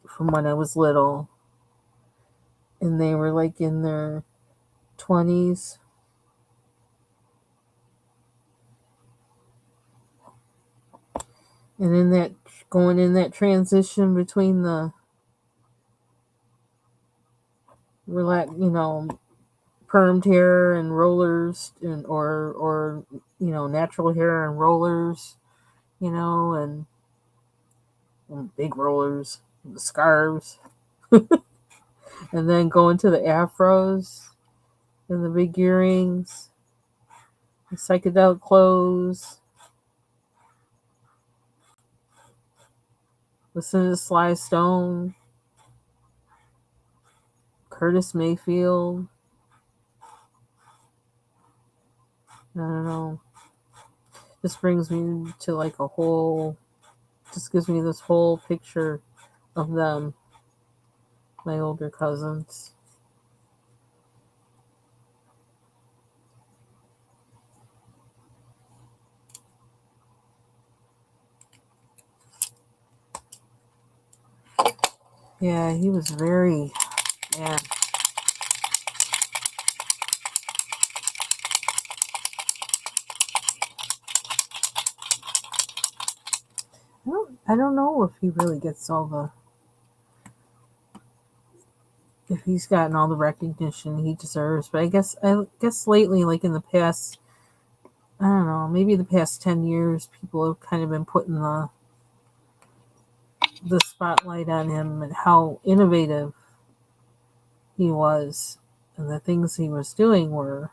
from when I was little, and they were like in their 20s. And in that going in that transition between the permed hair and rollers, and or natural hair and rollers, and big rollers, the scarves, and then going to the afros and the big earrings, the psychedelic clothes, listen to Sly Stone, Curtis Mayfield. I don't know. This brings me to like just gives me this whole picture of them, my older cousins. Yeah, he was very, man. I don't know if he really gets if he's gotten all the recognition he deserves, but I guess lately, like in the past, I don't know, maybe the past 10 years, people have kind of been putting the spotlight on him and how innovative he was, and the things he was doing were.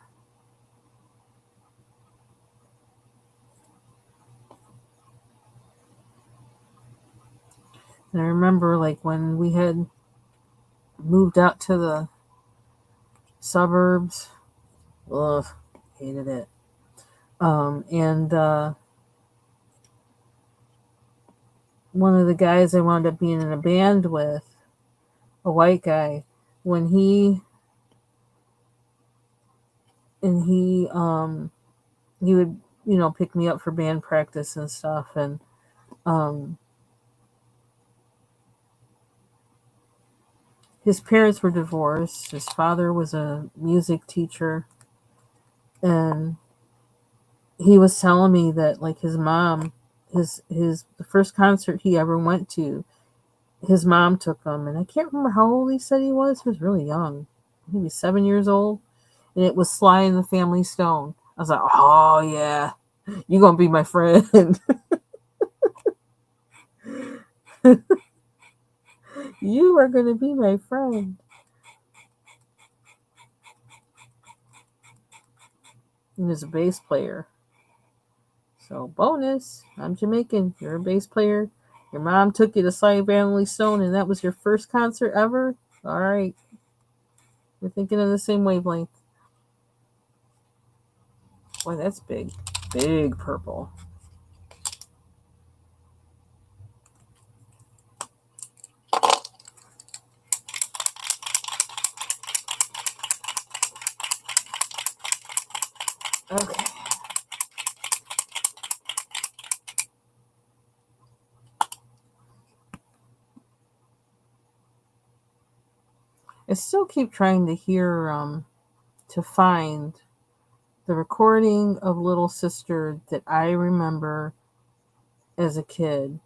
And I remember like when we had moved out to the suburbs. Ugh, hated it. And one of the guys I wound up being in a band with, a white guy, when he would pick me up for band practice and stuff, and um, his parents were divorced. His father was a music teacher, And he was telling me that like his mom, his the first concert he ever went to, his mom took him, and I can't remember how old he said he was. He was really young, maybe 7 years old, and it was Sly and the Family Stone. I was like, oh yeah, you gonna be my friend. You are gonna be my friend. He was a bass player. So bonus, I'm Jamaican. You're a bass player. Your mom took you to Sly and Family Stone, and that was your first concert ever. All right, we're thinking of the same wavelength. Boy, that's big. Big purple. Okay. I still keep trying to to find the recording of Little Sister that I remember as a kid.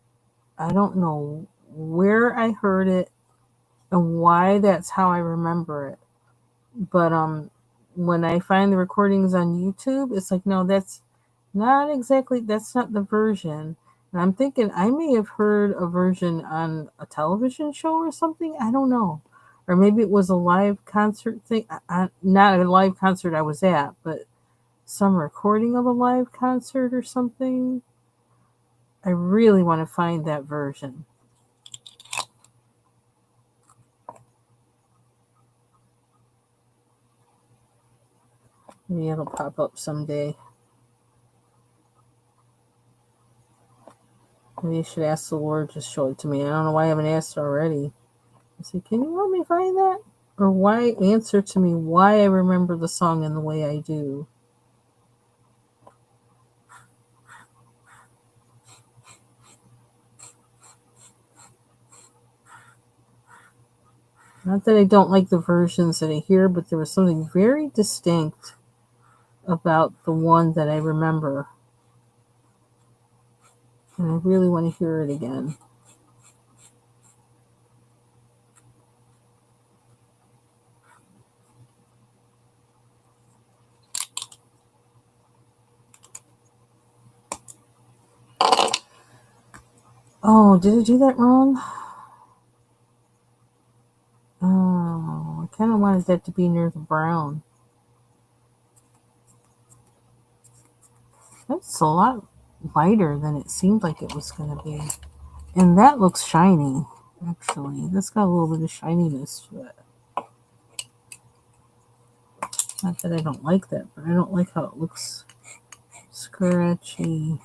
I don't know where I heard it and why that's how I remember it. But when I find the recordings on YouTube, it's like, no, that's not the version. And I'm thinking I may have heard a version on a television show or something. I don't know. Or maybe it was a live concert thing. Not a live concert I was at, but some recording of a live concert or something. I really want to find that version. Maybe it'll pop up someday. Maybe I should ask the Lord to show it to me. I don't know why I haven't asked already. I say, can you help me find that? Or why answer to me why I remember the song in the way I do? Not that I don't like the versions that I hear, but there was something very distinct about the one that I remember. And I really want to hear it again. Oh, did I do that wrong? Oh, I kind of wanted that to be near the brown. That's a lot lighter than it seemed like it was going to be. And that looks shiny, actually. That's got a little bit of shininess to it. Not that I don't like that, but I don't like how it looks scratchy.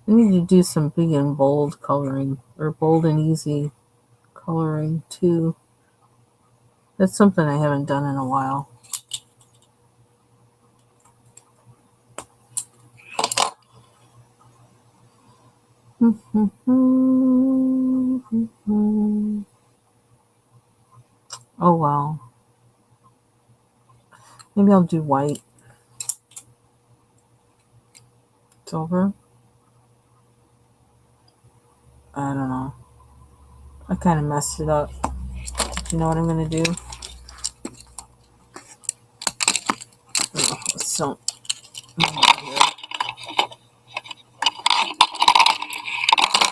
I need to do some big and bold coloring, or bold and easy coloring too. That's something I haven't done in a while. Oh well. Maybe I'll do white. Silver? I don't know. I kind of messed it up. You know what I'm going to do? So,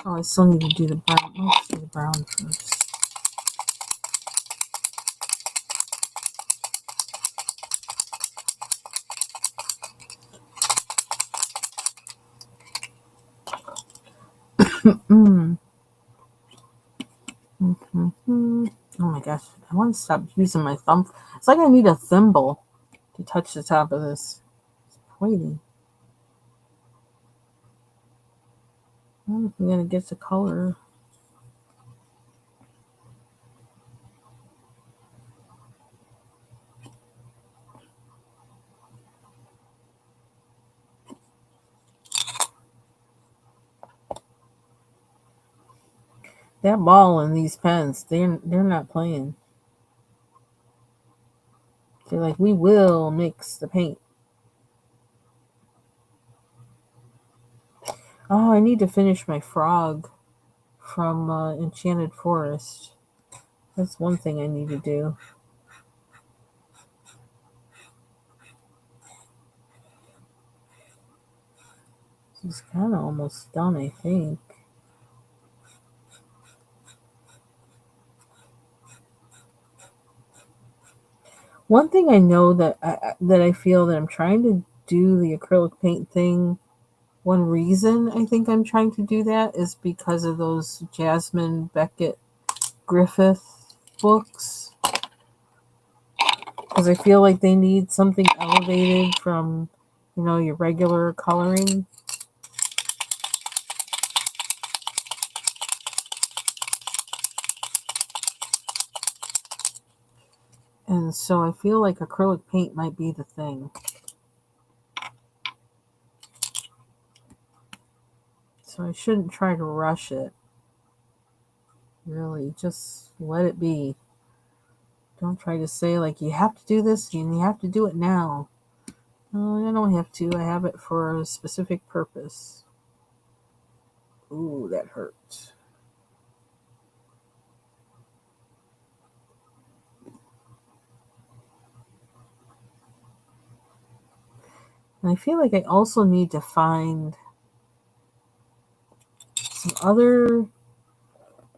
I still need to do the brown. Let's do the brown first. Oh my gosh, I want to stop using my thumb. It's like I need a thimble to touch the top of this. It's pointy. I'm going to get the color. That ball and these pens, they're not playing. They're like, we will mix the paint. Oh, I need to finish my frog from Enchanted Forest. That's one thing I need to do. It's kind of almost done, I think. One thing I know that I feel that I'm trying to do the acrylic paint thing. One reason I think I'm trying to do that is because of those Jasmine Beckett Griffith books. Because I feel like they need something elevated from, your regular coloring. And so I feel like acrylic paint might be the thing. So I shouldn't try to rush it. Really, just let it be. Don't try to say, like, you have to do this and you have to do it now. No, I don't have to. I have it for a specific purpose. Ooh, that hurt. And I feel like I also need to find some other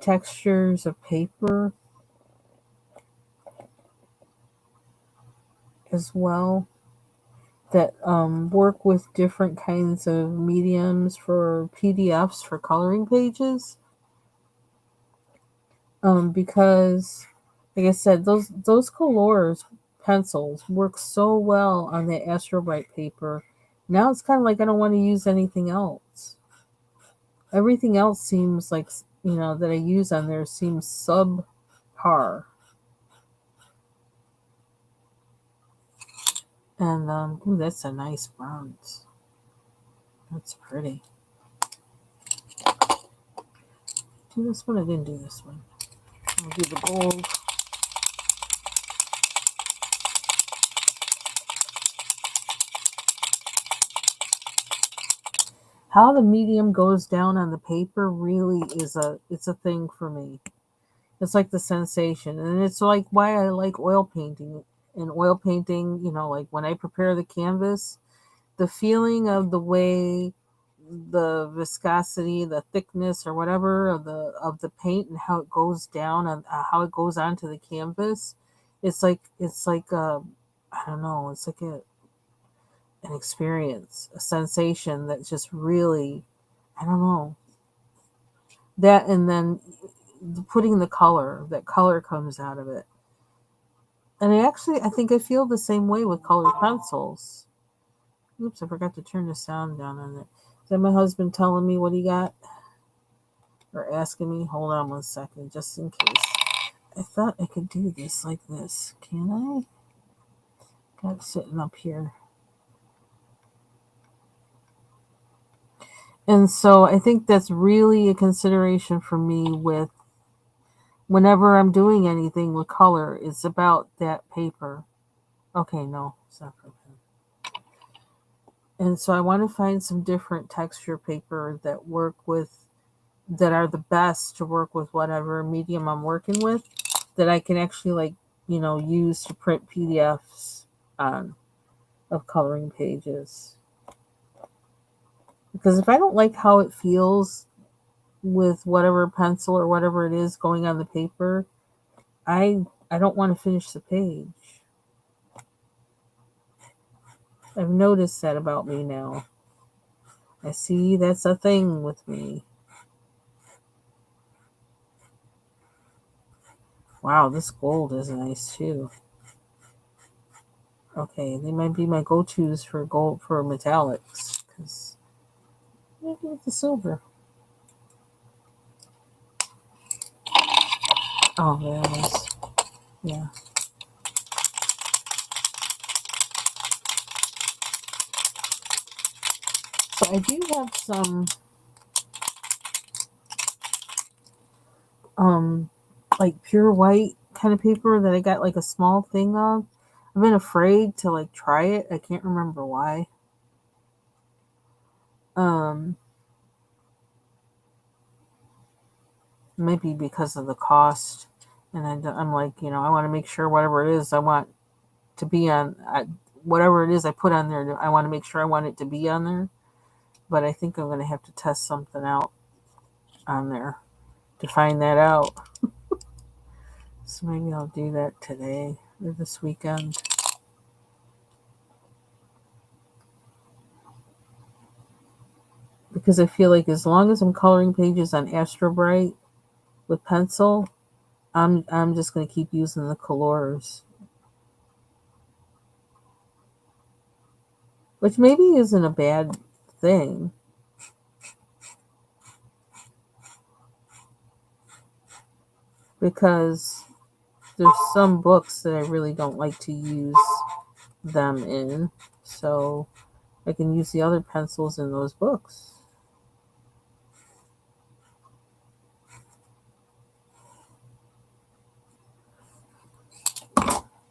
textures of paper as well that work with different kinds of mediums for PDFs for coloring pages. Because, like I said, those colors pencils work so well on that Astrobrite paper. Now it's kind of like I don't want to use anything else. Everything else seems like that I use on there seems subpar. And ooh, that's a nice bronze. That's pretty. Do this one. I didn't do this one. I'll do the gold. How the medium goes down on the paper really it's a thing for me. It's like the sensation, and it's like why I like oil painting. And oil painting, like when I prepare the canvas, the feeling of the way the viscosity, the thickness, or whatever of the paint and how it goes down and how it goes onto the canvas, it's like I don't know, it's like an experience, a sensation that just really, I don't know, that, and then putting the color, that color comes out of it. And I think I feel the same way with colored pencils. Oops, I forgot to turn the sound down on it. Is that my husband telling me what he got? Or asking me? Hold on one second, just in case. I thought I could do this like this. Can I? Got it sitting up here. And so I think that's really a consideration for me with whenever I'm doing anything with color. It's about that paper. Okay, no, it's not for pen. And so I want to find some different texture paper that are the best to work with whatever medium I'm working with, that I can actually use to print PDFs on of coloring pages. Because if I don't like how it feels with whatever pencil or whatever it is going on the paper, I don't want to finish the page. I've noticed that about me now. I see that's a thing with me. Wow, this gold is nice too. Okay, they might be my go-tos for gold for metallics. Cause maybe with the silver. Oh, there it is. Yeah. So I do have some um like pure white kind of paper that I got like a small thing of. I've been afraid to like try it. I can't remember why. Maybe because of the cost. And I'm like, I want to make sure whatever it is I want to be on, whatever it is I put on there, I want to make sure I want it to be on there. But I think I'm going to have to test something out on there to find that out. So maybe I'll do that today or this weekend. Because I feel like as long as I'm coloring pages on Astro Bright with pencil, I'm just going to keep using the colors. Which maybe isn't a bad thing. Because there's some books that I really don't like to use them in. So I can use the other pencils in those books.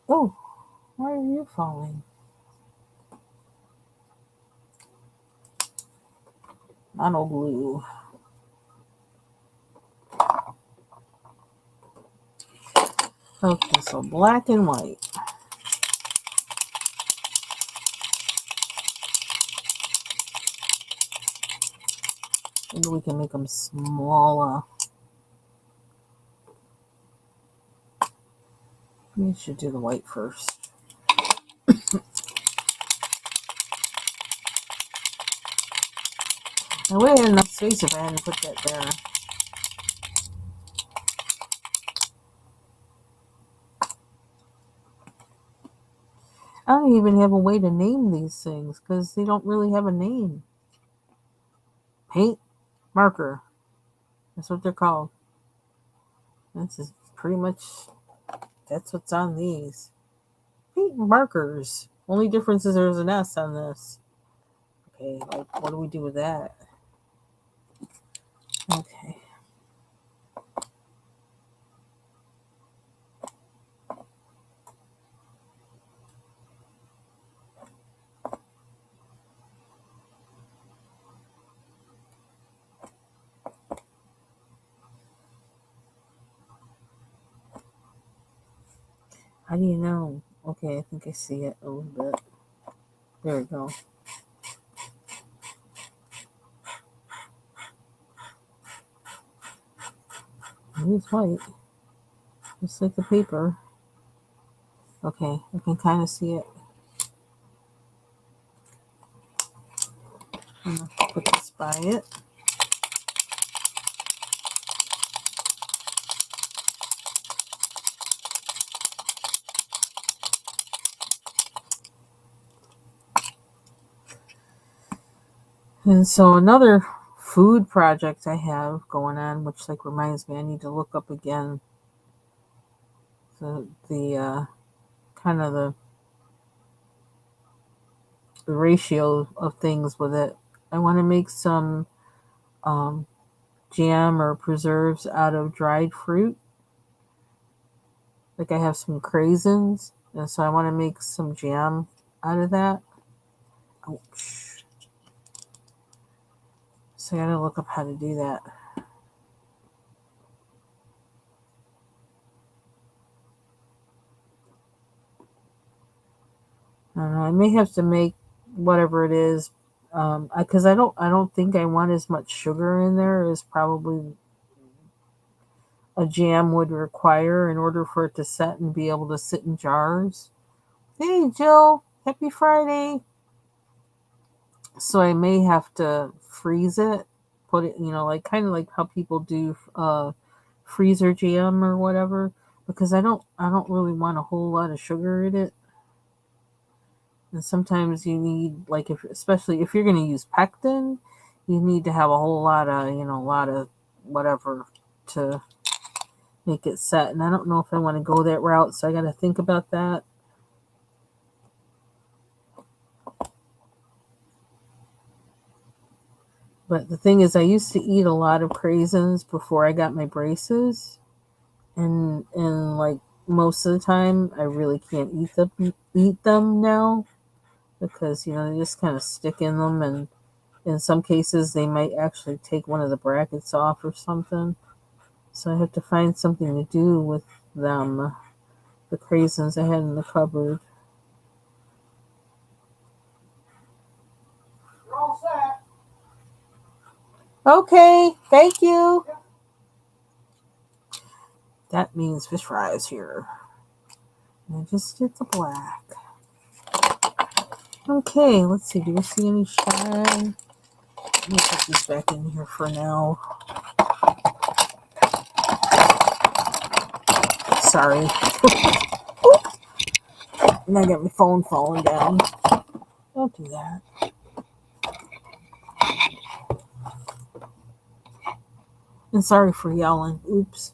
Oh, why are you falling? Mono glue. Okay, so black and white. Maybe we can make them smaller. We should do the white first. I would have had enough space if I hadn't put that there. I don't even have a way to name these things because they don't really have a name. Paint marker. That's what they're called. That's pretty much, that's what's on these. Paint markers. Only difference is there's an S on this. Okay, like what do we do with that? Okay. How do you know? Okay, I think I see it a little bit. There we go. It's white. Just like the paper. Okay, I can kind of see it. I'm going to put this by it. And so another food project I have going on, which like reminds me I need to look up again the kind of the ratio of things with it. I want to make some jam or preserves out of dried fruit. Like I have some craisins, and so I want to make some jam out of that. Ouch. So I gotta look up how to do that. I don't know. I may have to make whatever it is, because I don't think I want as much sugar in there as probably a jam would require in order for it to set and be able to sit in jars. Hey Jill, happy Friday. So I may have to freeze it, put it, like kind of like how people do freezer jam or whatever, because I don't really want a whole lot of sugar in it. And sometimes you need, like, especially if you're going to use pectin, you need to have a whole lot of, a lot of whatever to make it set. And I don't know if I want to go that route, so I got to think about that. But the thing is, I used to eat a lot of craisins before I got my braces. And like most of the time I really can't eat them now because they just kind of stick in them, and in some cases they might actually take one of the brackets off or something. So I have to find something to do with them. The craisins I had in the cupboard. You're all set. Okay, thank you. That means fish fries here. I just did the black. Okay, let's see. Do we see any shine? Let me put these back in here for now. Sorry. And I got my phone falling down. Don't do that. And sorry for yelling. Oops.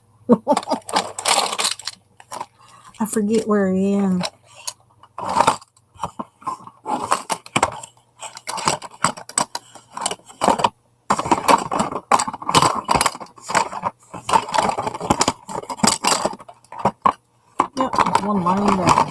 I forget where I am. Yep, there's one lying down.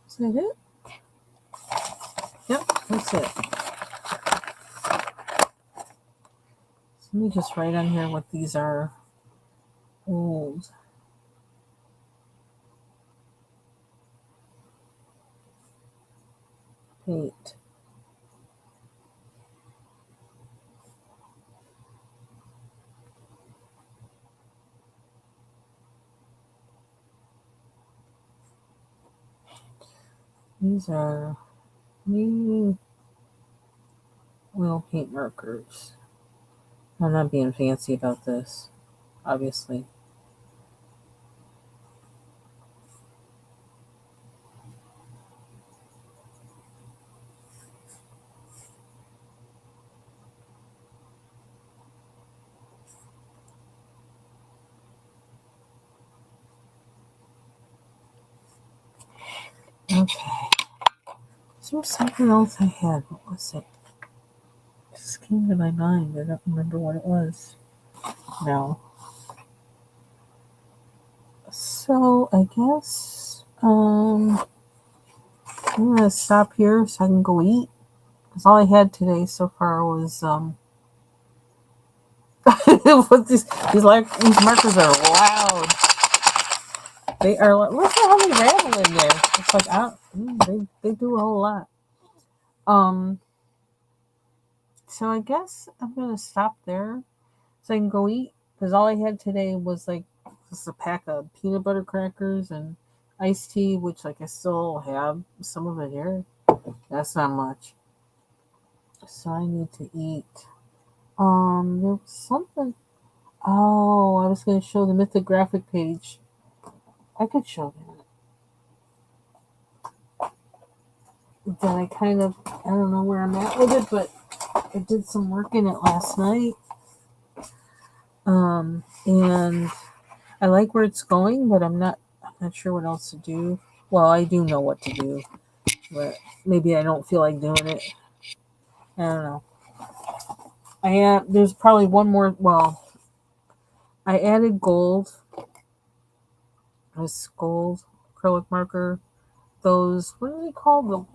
Is that it? Yep, that's it. So let me just write on here what these are. Old. Paint. These are new oil paint markers. I'm not being fancy about this, obviously. Okay. Is there something else I had? What was it? It just came to my mind. I don't remember what it was. No. So I guess I'm gonna stop here so I can go eat. Because all I had today so far was what these markers are loud. They are like, look at how they rattle in there. It's like they do a whole lot. Um so I guess I'm gonna stop there so I can go eat. Because all I had today was like just a pack of peanut butter crackers and iced tea, which like I still have some of it here. That's not much. So I need to eat. There was something. Oh, I was going to show the mythographic page. I could show that. Then I kind of, I don't know where I'm at with it, but I did some work in it last night. And I like where it's going, but I'm not sure what else to do. Well, I do know what to do, but maybe I don't feel like doing it. I don't know. There's probably one more. Well, I added gold. This gold acrylic marker. Those, what are they called?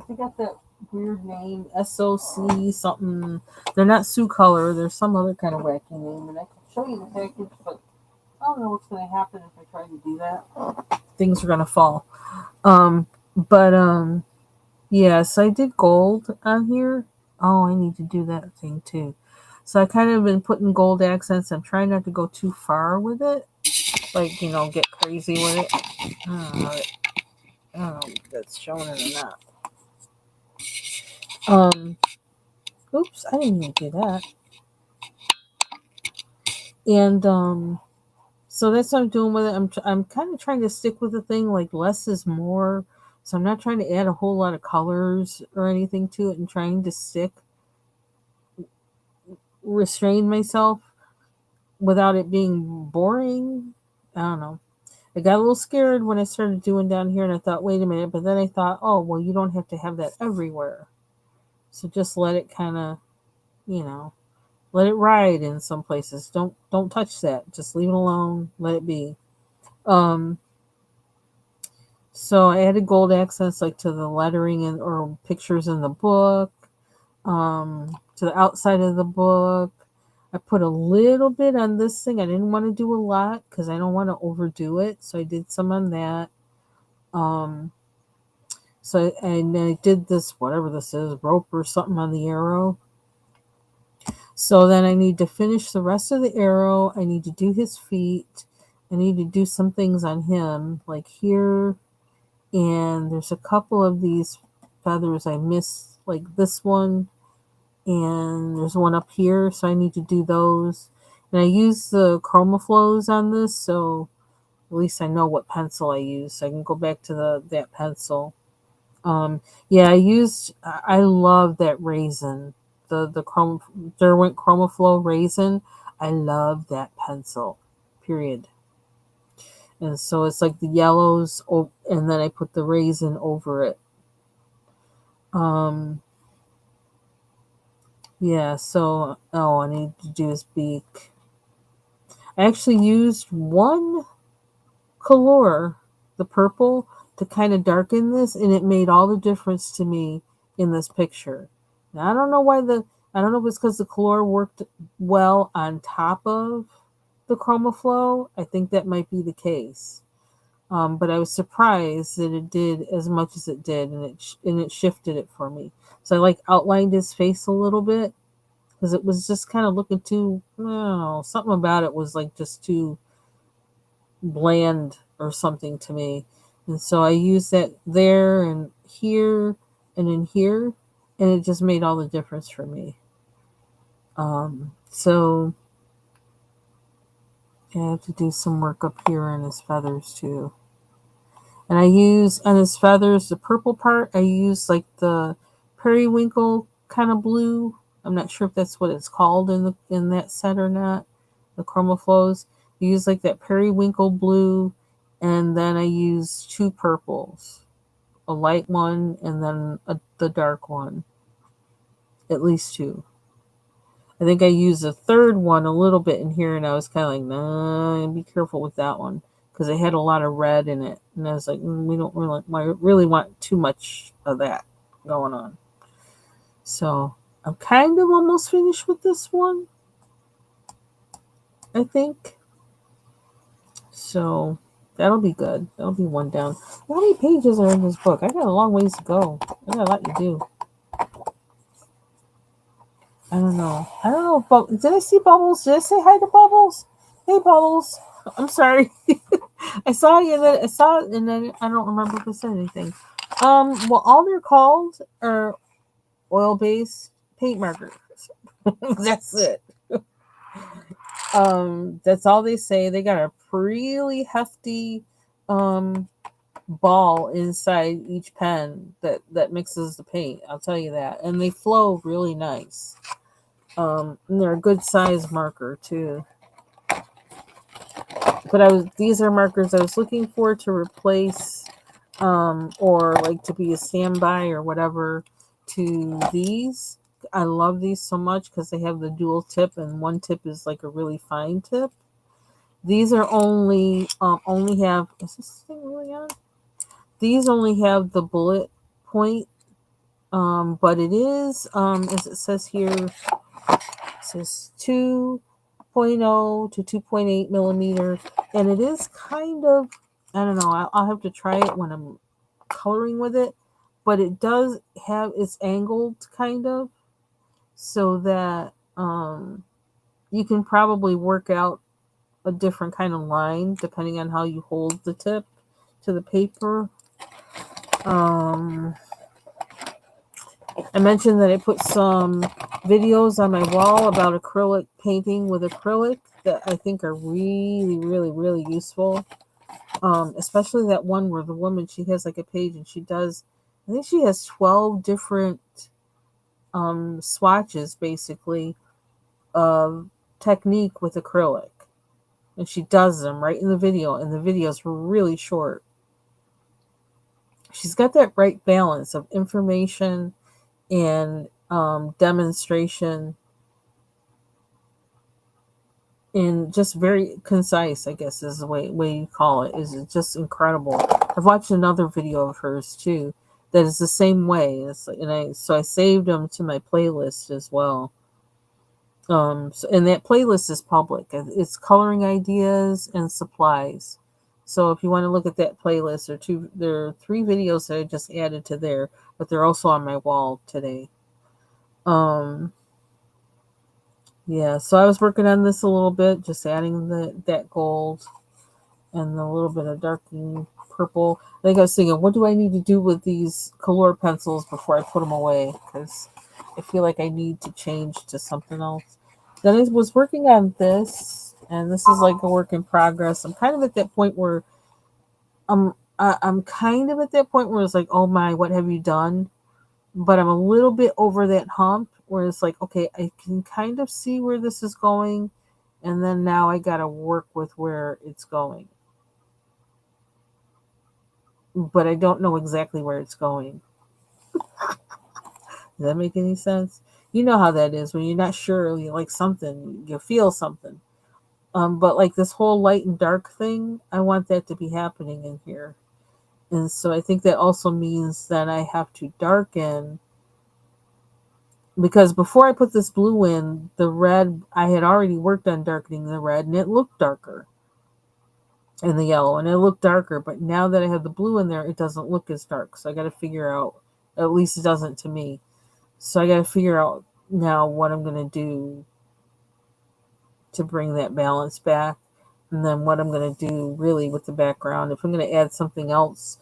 They got that weird name, SOC something. They're not Sioux Color. There's some other kind of wacky name, and I can show you the package, but I don't know what's going to happen if I try to do that. Things are going to fall. But yes, I did gold on here. Oh, I need to do that thing too. So I kind of been putting gold accents. I'm trying not to go too far with it, like get crazy with it. I don't know if that's showing it or not. Oops, I didn't even do that. And So that's what I'm doing with it. I'm kind of trying to stick with the thing, like less is more. So I'm not trying to add a whole lot of colors or anything to it, and trying to restrain myself without it being boring. I don't know. I got a little scared when I started doing down here, and I thought, wait a minute. But then I thought, oh, well, you don't have to have that everywhere. So just let it kind of, you know, let it ride in some places. Don't touch that. Just leave it alone. Let it be. Um, so I added gold accents like to the lettering and or pictures in the book, to the outside of the book. I put a little bit on this thing. I didn't want to do a lot because I don't want to overdo it. So I did some on that. Um, and I did this, whatever this is, rope or something on the arrow. So then I need to finish the rest of the arrow. I need to do his feet. I need to do some things on him, like here. And there's a couple of these feathers I missed, like this one. And there's one up here, so I need to do those. And I use the chroma flows on this, so at least I know what pencil I use. So I can go back to that pencil. Yeah, I love that raisin. The chroma Derwent Chroma Flow raisin. I love that pencil. Period. And so it's like the yellows, and then I put the raisin over it. Um, yeah. So I need to do his beak. I actually used one color, the purple, to kind of darken this, and it made all the difference to me in this picture. Now, I don't know if it's because the color worked well on top of the chroma flow. I think that might be the case. But I was surprised that it did as much as it did, and it shifted it for me. So I like outlined his face a little bit because it was just kind of looking too. I don't know, something about it was like just too bland or something to me. And so I used that there and here and in here, and it just made all the difference for me. So I have to do some work up here on his feathers too. And I use on his feathers, the purple part, I use like the periwinkle kind of blue. I'm not sure if that's what it's called in that set or not. The chroma flows. I use like that periwinkle blue, and then I use two purples, a light one and then the dark one, at least two. I think I used a third one a little bit in here, and I was kind of like, nah, be careful with that one because it had a lot of red in it, and I was like, we don't really want too much of that going on. So I'm kind of almost finished with this one, I think. So that'll be good. That'll be one down. How many pages are in this book? I got a long ways to go. I got a lot to do. I don't know. Did I see Bubbles? Did I say hi to Bubbles? Hey, Bubbles. I'm sorry. I saw you, and then I saw it, and then I don't remember if I said anything. Well, all they're called are oil-based paint markers. That's it. That's all they say. They got a really hefty ball inside each pen that mixes the paint. I'll tell you that, and they flow really nice. And they're a good size marker too. But these are markers I was looking for to replace, or like to be a standby or whatever to these. I love these so much because they have the dual tip, and one tip is like a really fine tip. These are only have, is this thing really on? These only have the bullet point, but it is, as it says here, it says 2.0 to 2.8 millimeter, and it is kind of, I don't know, I'll have to try it when I'm coloring with it, but it does have, it's angled kind of, so that you can probably work out a different kind of line depending on how you hold the tip to the paper. I mentioned that I put some videos on my wall about acrylic painting with acrylic that I think are really, really, really useful. Especially that one where the woman, she has like a page and she does, I think she has 12 different swatches basically of technique with acrylic. And she does them right in the video, and the videos were really short. She's got that right balance of information and demonstration, and just very concise, I guess is the way you call it. Is just incredible. I've watched another video of hers too that is the same way. I saved them to my playlist as well. And that playlist is public. It's coloring ideas and supplies. So if you want to look at that playlist, there are 3 videos that I just added to there, but they're also on my wall today. Yeah, so I was working on this a little bit, just adding that gold and a little bit of darkening purple. I think I was thinking, what do I need to do with these color pencils before I put them away? Because I feel like I need to change to something else. Then I was working on this, and this is like a work in progress. I'm kind of at that point where I'm kind of at that point where it's like, oh my, what have you done? But I'm a little bit over that hump where it's like, okay, I can kind of see where this is going, and then now I got to work with where it's going. But I don't know exactly where it's going. Does that make any sense? You know how that is when you're not sure, you like something, you feel something. But like this whole light and dark thing, I want that to be happening in here. And so I think that also means that I have to darken, because before I put this blue in, the red, I had already worked on darkening the red and it looked darker. And the yellow, and it looked darker. But now that I have the blue in there, it doesn't look as dark. So I got to figure out, at least it doesn't to me. So I got to figure out now what I'm going to do to bring that balance back. And then what I'm going to do really with the background. If I'm going to add something else,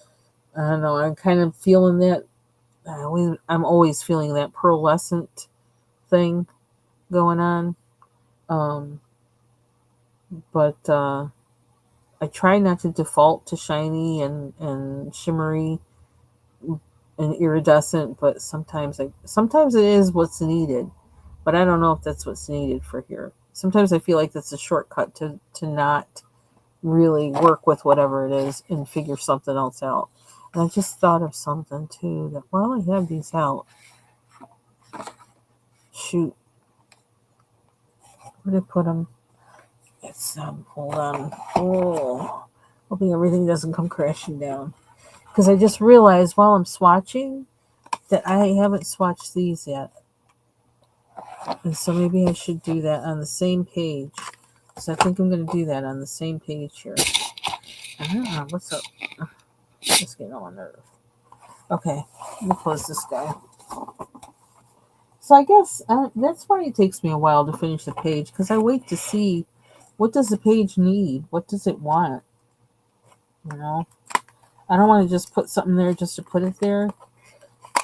I don't know. I'm kind of feeling that. I'm always feeling that pearlescent thing going on. But I try not to default to shiny and shimmery and iridescent, but sometimes it is what's needed. But I don't know if that's what's needed for here. Sometimes I feel like that's a shortcut to not really work with whatever it is and figure something else out. And I just thought of something too that while I have these out, shoot, where did I put them? It's hold on. Oh, hoping everything doesn't come crashing down. Because I just realized while I'm swatching that I haven't swatched these yet. And so maybe I should do that on the same page. So I think I'm going to do that on the same page here. I don't know. What's up? It's getting on my nerve. Okay. Let me close this guy. So I guess that's why it takes me a while to finish the page. Because I wait to see, what does the page need? What does it want? You know? I don't want to just put something there just to put it there.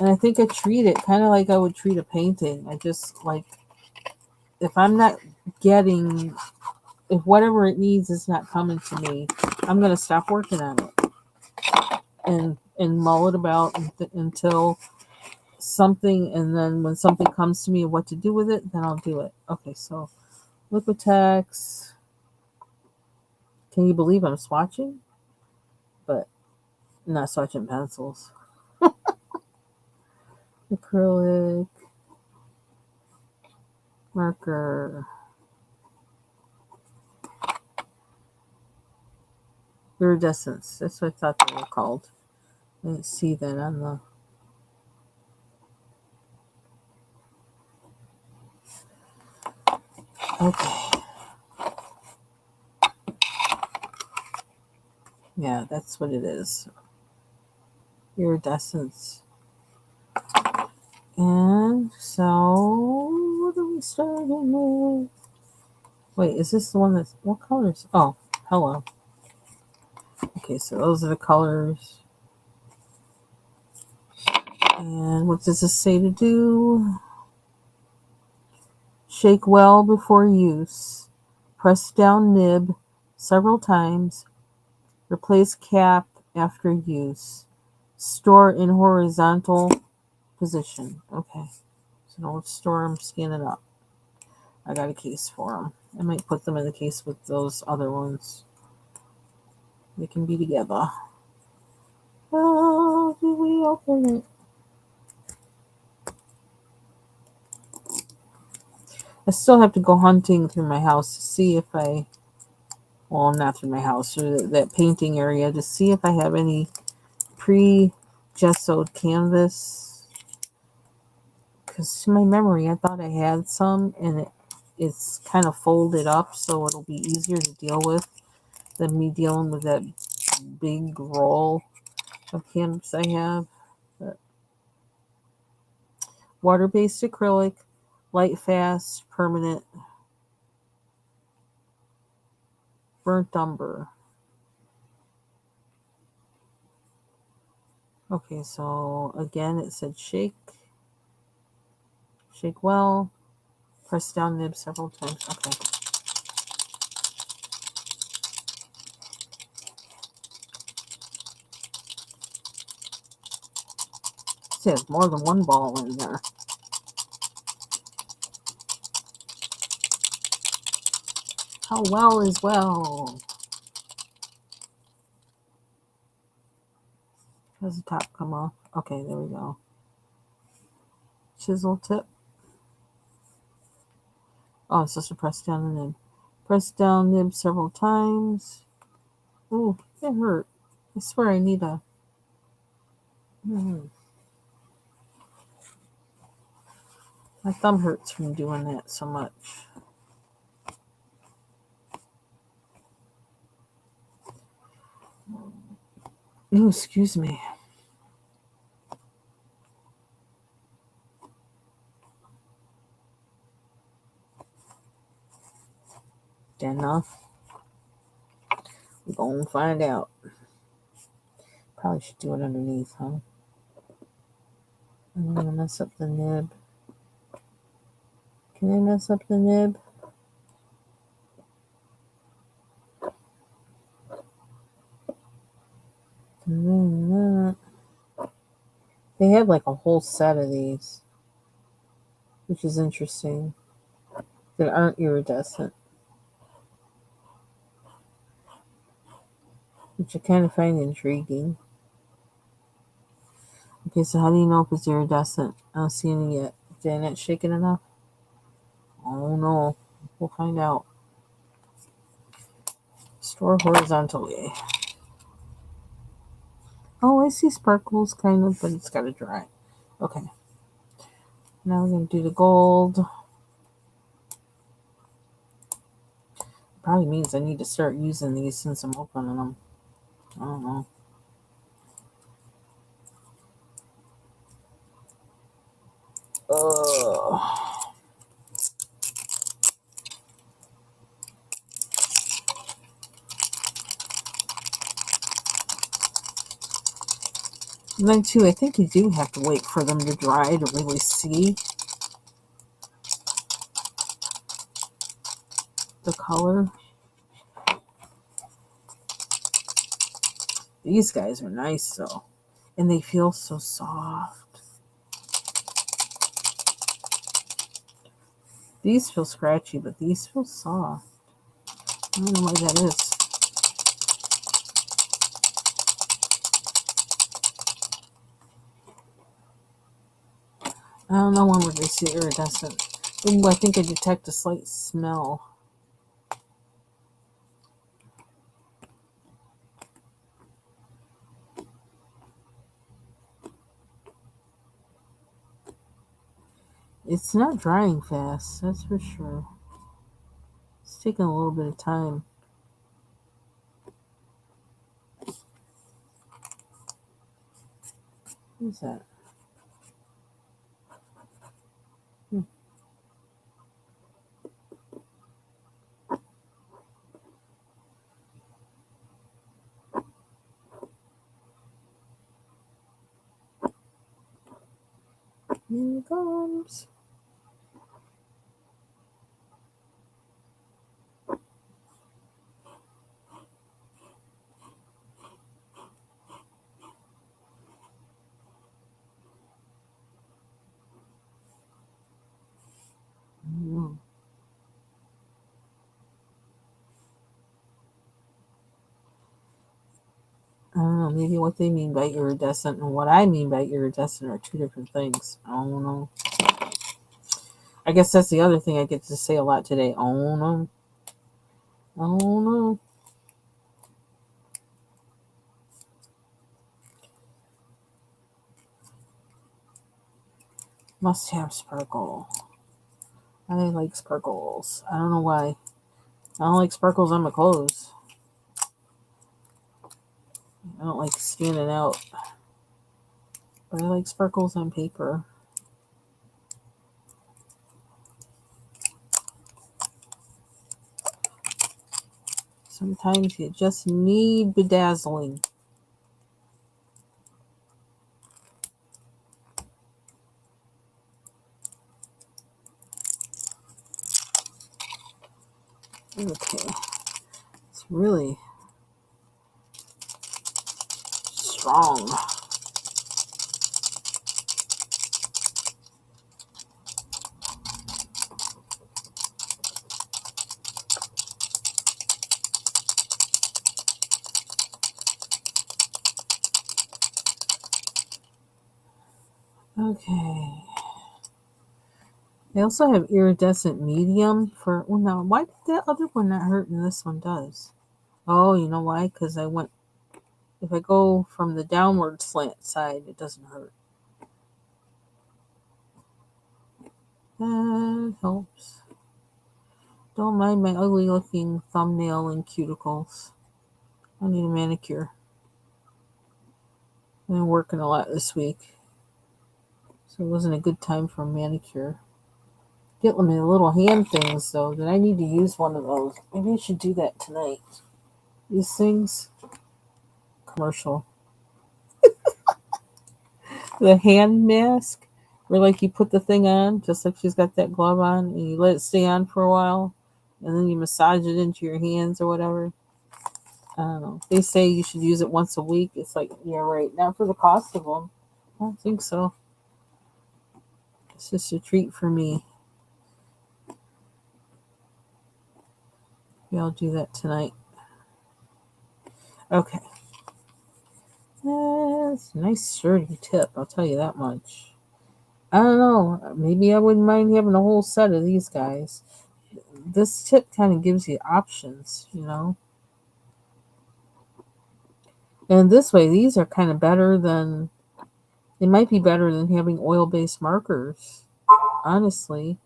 And I think I treat it kind of like I would treat a painting. I just like, if I'm not getting, if whatever it needs is not coming to me, I'm going to stop working on it and mull it about until something, and then when something comes to me of what to do with it, then I'll do it. Okay, so Liquitex. Can you believe I'm swatching? But not swatching pencils. Acrylic. Marker. Iridescence. That's what I thought they were called. I didn't see that on the... Okay. Yeah, that's what it is. Iridescence. And so, what are we starting with? Wait, is this the one that's... What colors? Oh, hello. Okay, so those are the colors. And what does this say to do? Shake well before use. Press down nib several times. Replace cap after use. Store in horizontal position. Okay. So now let's store them, scan it up. I got a case for them. I might put them in the case with those other ones. They can be together. How do we open it? I still have to go hunting through my house to see if well, not through my house, through that painting area, to see if I have any pre-gessoed canvas. Because to my memory, I thought I had some, and it's kind of folded up, so it'll be easier to deal with than me dealing with that big roll of canvas I have. But water-based acrylic, light fast, permanent, burnt umber. Okay, so again, it said shake well, press down nib several times. Okay. It has more than one ball in there. How well is well? Does the top come off? Okay, there we go. Chisel tip. Oh, it's just to press down the nib. Press down nib several times. Ooh, it hurt. I swear I need a... My thumb hurts from doing that so much. Ooh, excuse me. Enough. We're gonna find out. Probably should do it underneath, huh? I'm gonna mess up the nib. Can I mess up the nib? They have like a whole set of these, which is interesting, that aren't iridescent, which I kind of find intriguing. Okay, so how do you know if it's iridescent? I don't see any yet. Did I not shake it enough? Oh no. We'll find out. Store horizontally. Oh, I see sparkles kind of, but it's got to dry. Okay. Now we're going to do the gold. Probably means I need to start using these since I'm opening them. I don't know. And then too, I think you do have to wait for them to dry to really see the color. These guys are nice though, and they feel so soft. These feel scratchy, but these feel soft. I don't know why that is. I don't know when would they see iridescent. Ooh, I think I detect a slight smell. It's not drying fast, that's for sure. It's taking a little bit of time. Who's that? Here it comes. I don't know, maybe what they mean by iridescent and what I mean by iridescent are two different things. I don't know. I guess that's the other thing I get to say a lot today. Oh no. Oh no. Must have sparkle. I like sparkles. I don't know why. I don't like sparkles on my clothes. I don't like standing out. But I like sparkles on paper. Sometimes you just need bedazzling. Okay. It's really strong. Okay. They also have iridescent medium for. Well, now, why did that other one not hurt and this one does? Oh, you know why? Because if I go from the downward slant side, it doesn't hurt. That helps. Don't mind my ugly looking thumbnail and cuticles. I need a manicure. I've been working a lot this week, so it wasn't a good time for a manicure. Get my little hand things though. That I need to use one of those. Maybe I should do that tonight. These things, commercial. The hand mask, where like you put the thing on, just like she's got that glove on, and you let it stay on for a while, and then you massage it into your hands or whatever. I don't know. They say you should use it once a week. It's like, yeah, right. Not for the cost of them. I don't think so. It's just a treat for me. Yeah, I'll do that tonight. Okay. That's a nice sturdy tip, I'll tell you that much. I don't know. Maybe I wouldn't mind having a whole set of these guys. This tip kind of gives you options, you know? And this way, these are kind of better than, they might be better than having oil-based markers, honestly.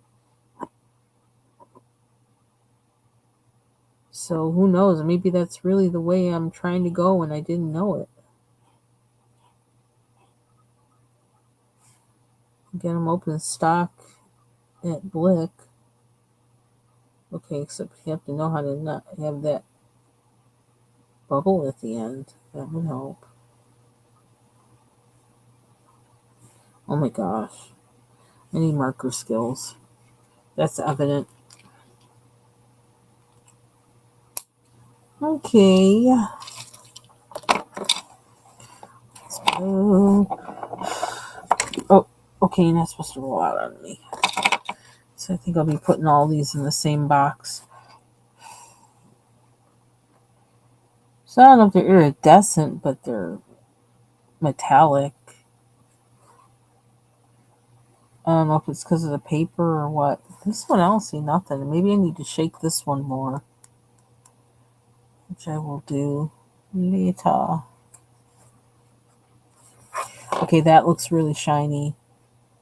So who knows? Maybe that's really the way I'm trying to go and I didn't know it. Get them open stock at Blick. Okay, except you have to know how to not have that bubble at the end. That would help. Oh my gosh. I need marker skills. That's evident. Okay. Oh, okay, you're not supposed to roll out on me. So I think I'll be putting all these in the same box. So I don't know if they're iridescent, but they're metallic. I don't know if it's because of the paper or what. This one I don't see nothing. Maybe I need to shake this one more, which I will do later. Okay, that looks really shiny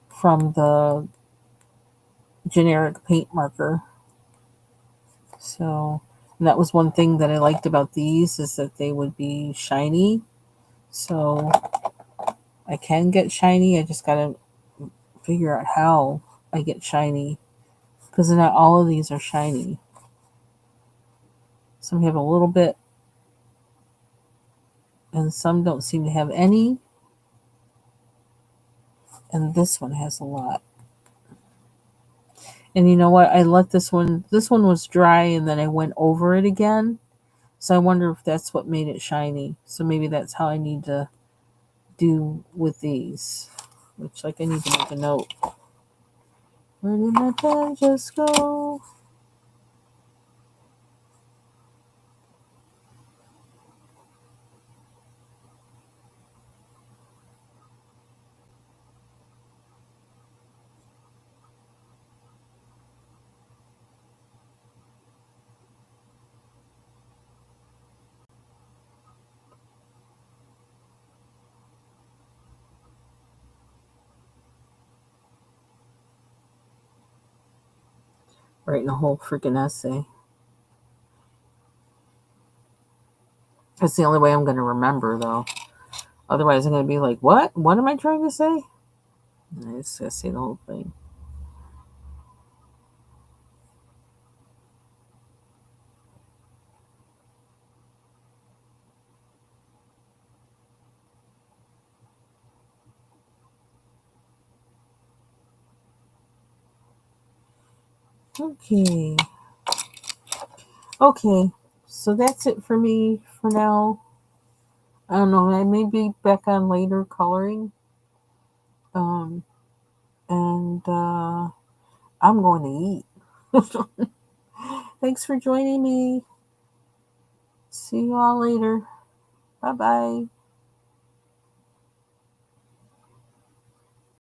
from the generic paint marker. So, and that was one thing that I liked about these is that they would be shiny. So I can get shiny. I just gotta figure out how I get shiny, because not all of these are shiny. Some have a little bit, and some don't seem to have any. And this one has a lot. And you know what? I let this one was dry, and then I went over it again. So I wonder if that's what made it shiny. So maybe that's how I need to do with these. Which, like, I need to make a note. Where did my pen just go? writing a whole freaking essay. That's the only way I'm going to remember, though. Otherwise, I'm going to be like, what? What am I trying to say? And I just got to say the whole thing. Okay. Okay. So that's it for me for now. I don't know. I may be back on later coloring. Um, and I'm going to eat. Thanks for joining me. See you all later. Bye bye.